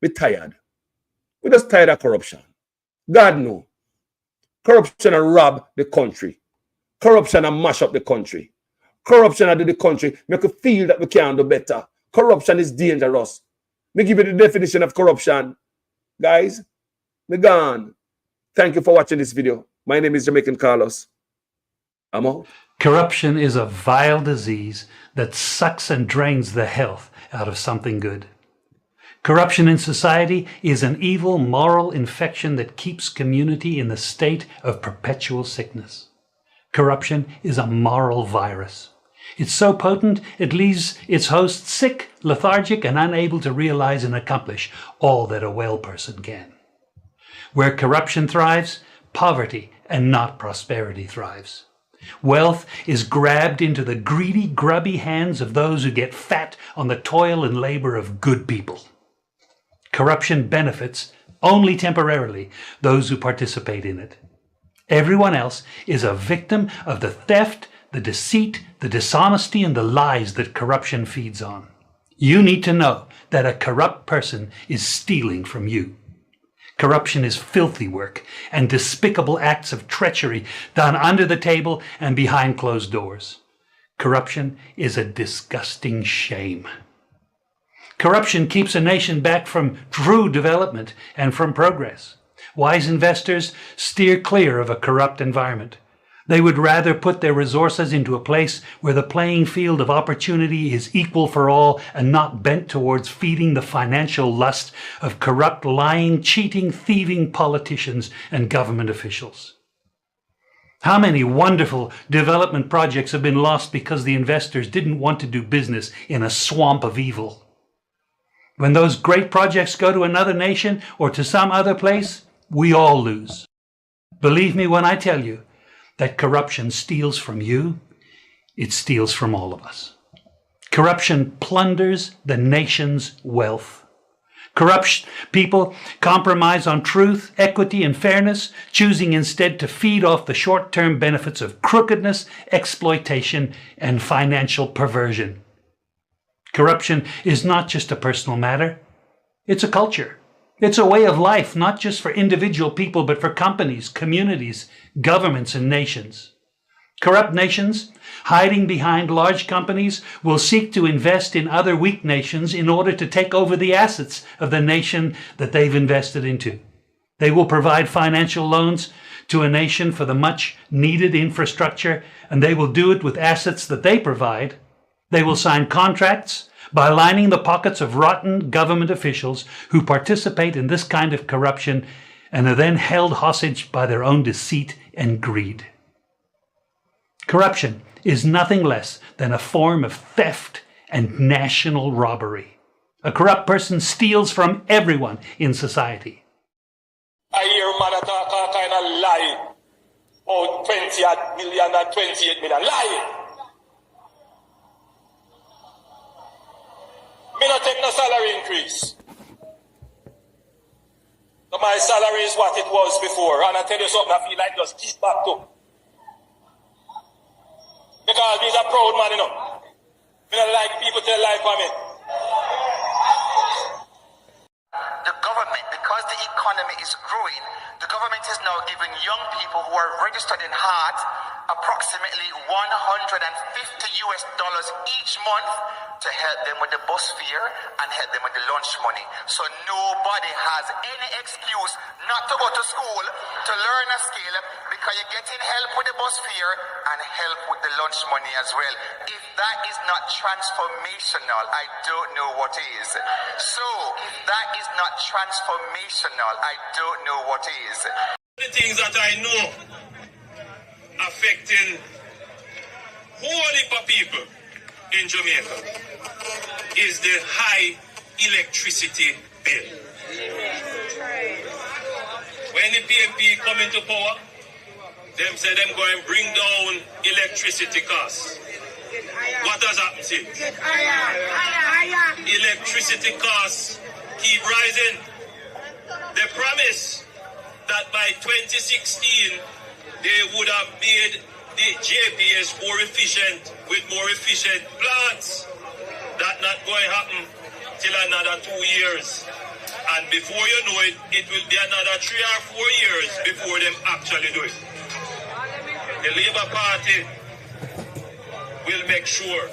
S8: We're tired. We're just tired of corruption. God know. Corruption and rob the country. Corruption and mash up the country. Corruption and do the country make you feel that we can do better. Corruption is dangerous. Me give you the definition of corruption. Guys, me gone. Thank you for watching this video. My name is Jamaican Carlos. I'm out.
S1: Corruption is a vile disease that sucks and drains the health out of something good. Corruption in society is an evil moral infection that keeps community in the state of perpetual sickness. Corruption is a moral virus. It's so potent it leaves its host sick, lethargic, and unable to realize and accomplish all that a well person can. Where corruption thrives, poverty and not prosperity thrives. Wealth is grabbed into the greedy, grubby hands of those who get fat on the toil and labor of good people. Corruption benefits only temporarily those who participate in it. Everyone else is a victim of the theft, the deceit, the dishonesty, and the lies that corruption feeds on. You need to know that a corrupt person is stealing from you. Corruption is filthy work and despicable acts of treachery done under the table and behind closed doors. Corruption is a disgusting shame. Corruption keeps a nation back from true development and from progress. Wise investors steer clear of a corrupt environment. They would rather put their resources into a place where the playing field of opportunity is equal for all and not bent towards feeding the financial lust of corrupt, lying, cheating, thieving politicians and government officials. How many wonderful development projects have been lost because the investors didn't want to do business in a swamp of evil? When those great projects go to another nation or to some other place, we all lose. Believe me when I tell you that corruption steals from you, it steals from all of us. Corruption plunders the nation's wealth. Corrupt people compromise on truth, equity, and fairness, choosing instead to feed off the short-term benefits of crookedness, exploitation, and financial perversion. Corruption is not just a personal matter. It's a culture. It's a way of life, not just for individual people, but for companies, communities, governments, and nations. Corrupt nations, hiding behind large companies, will seek to invest in other weak nations in order to take over the assets of the nation that they've invested into. They will provide financial loans to a nation for the much needed infrastructure, and they will do it with assets that they provide. They will sign contracts by lining the pockets of rotten government officials who participate in this kind of corruption and are then held hostage by their own deceit and greed. Corruption is nothing less than a form of theft and national robbery. A corrupt person steals from everyone in society.
S11: I hear man talk all kind of lie. Oh, 20 million and 28 million. Lie! Me not take no salary increase. So my salary is what it was before. And I tell you something, I feel like just keep back to. Because he's a proud man, you know. I don't like people tell life on me.
S21: The government, because the economy is growing, the government is now giving young people who are registered in heart approximately $150 each month to help them with the bus fare and help them with the lunch money. So nobody has any excuse not to go to school to learn a skill because you're getting help with the bus fare and help with the lunch money as well. If that is not transformational, I don't know what is. So if that is not transformational, I don't know what is.
S11: The things that I know affecting whole heap of people in Jamaica is the high electricity bill. When the PNP come into power, them say them going to bring down electricity costs. What has happened since? Electricity costs keep rising. They promise that by 2016 they would have made the JPS more efficient with more efficient plants. That's not going to happen till another 2 years. And before you know it, it will be another 3 or 4 years before them actually do it. The Labour Party will make sure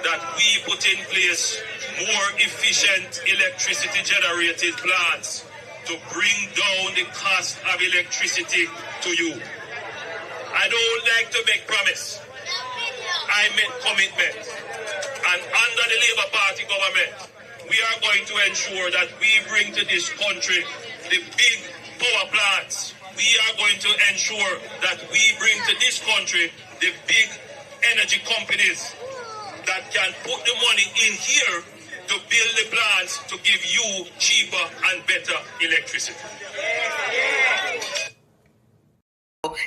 S11: that we put in place more efficient electricity generated plants to bring down the cost of electricity to you. I don't like to make promise. I make commitment. And under the Labour Party government, we are going to ensure that we bring to this country the big power plants. We are going to ensure that we bring to this country the big energy companies that can put the money in here to build the plants to give you cheaper and better electricity.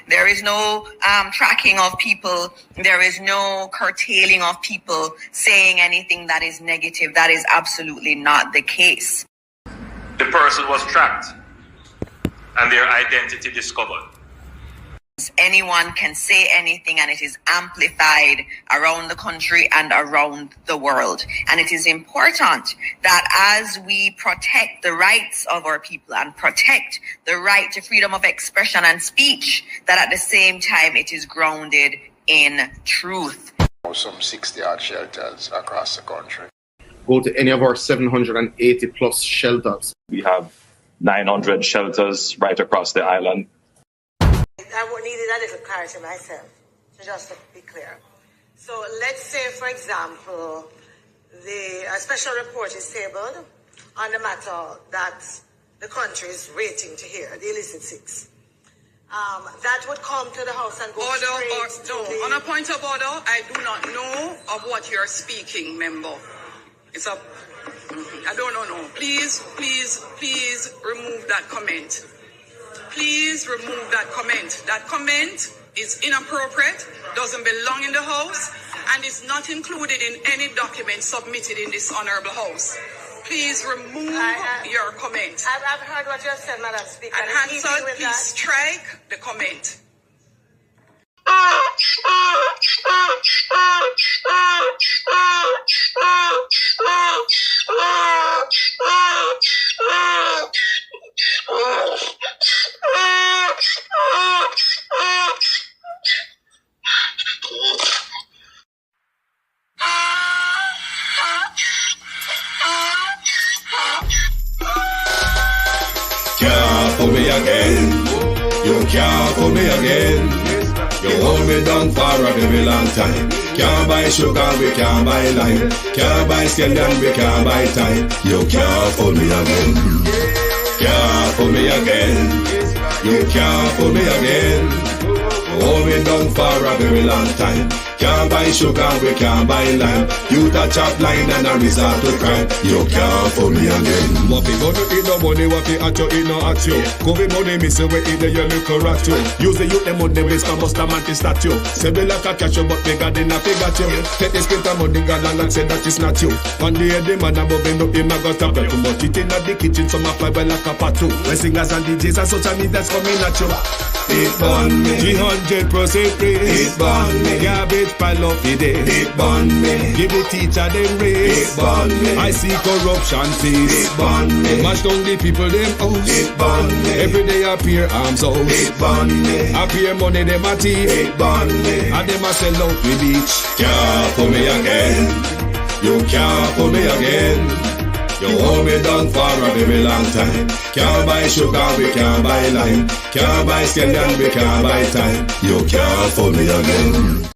S21: There is no tracking of people. There is no curtailing of people saying anything that is negative. That is absolutely not the case.
S11: The person was tracked and their identity discovered.
S21: Anyone can say anything and it is amplified around the country and around the world. And it is important that as we protect the rights of our people and protect the right to freedom of expression and speech, that at the same time it is grounded in truth.
S22: Some 60 odd shelters across the country.
S6: Go to any of our 780 plus shelters.
S7: We have 900 shelters right across the island.
S2: I needed a little clarity myself, so just to be clear. So let's say, for example, a special report is tabled on the matter that the country is waiting to hear, the illicit six. That would come to the House and go straight to the...
S3: On a point of order, I do not know of what you're speaking, member. It's a... I don't know. Please remove that comment. Please remove that comment. That comment is inappropriate, doesn't belong in the House, and is not included in any document submitted in this honorable House. Please remove your comment.
S2: I've heard what you have said, Madam Speaker.
S3: And Hansard, please strike the comment.
S23: Can't fool me again. You can't fool me again. You hold me down for a very long time. Can't buy sugar, we can't buy lime. Can't buy scallion, we can't buy time. You can't fool me again. Can't fool me again. You can't fool me again. You hold me down for a very long time. Can't buy sugar, we can't buy lime. You that chop line and a resort to crime. You can't fool me again. What we gonna eat no money, what we at you, eat no at you. COVID money, me say we eat the your little rat you. Use the youth, the money, waste my bust a man to statue. Say we like a cash, but we got in a figure you. Take the spit of money, got long and say that is not you. One day the man above end up him, I got a belt. But it in the kitchen, some a fly well like a patu. When singers and DJs and social media's coming at you. It burn me. 300% raise. It burn me. Garbage pile up the day. It burn me. Give the teacher them raise. It burn me. I see corruption please. It burn me. Mash down the people them house. It burn me. Every day appear arms out. It burn me. Appear money them a thief. It burn me. And them a sell out the beach. Can't pull me again. You can't pull me again. You hold me down for a very long time. Can't buy sugar, we can't buy lime. Can't buy scallion, we can't buy time. You can't fool me again.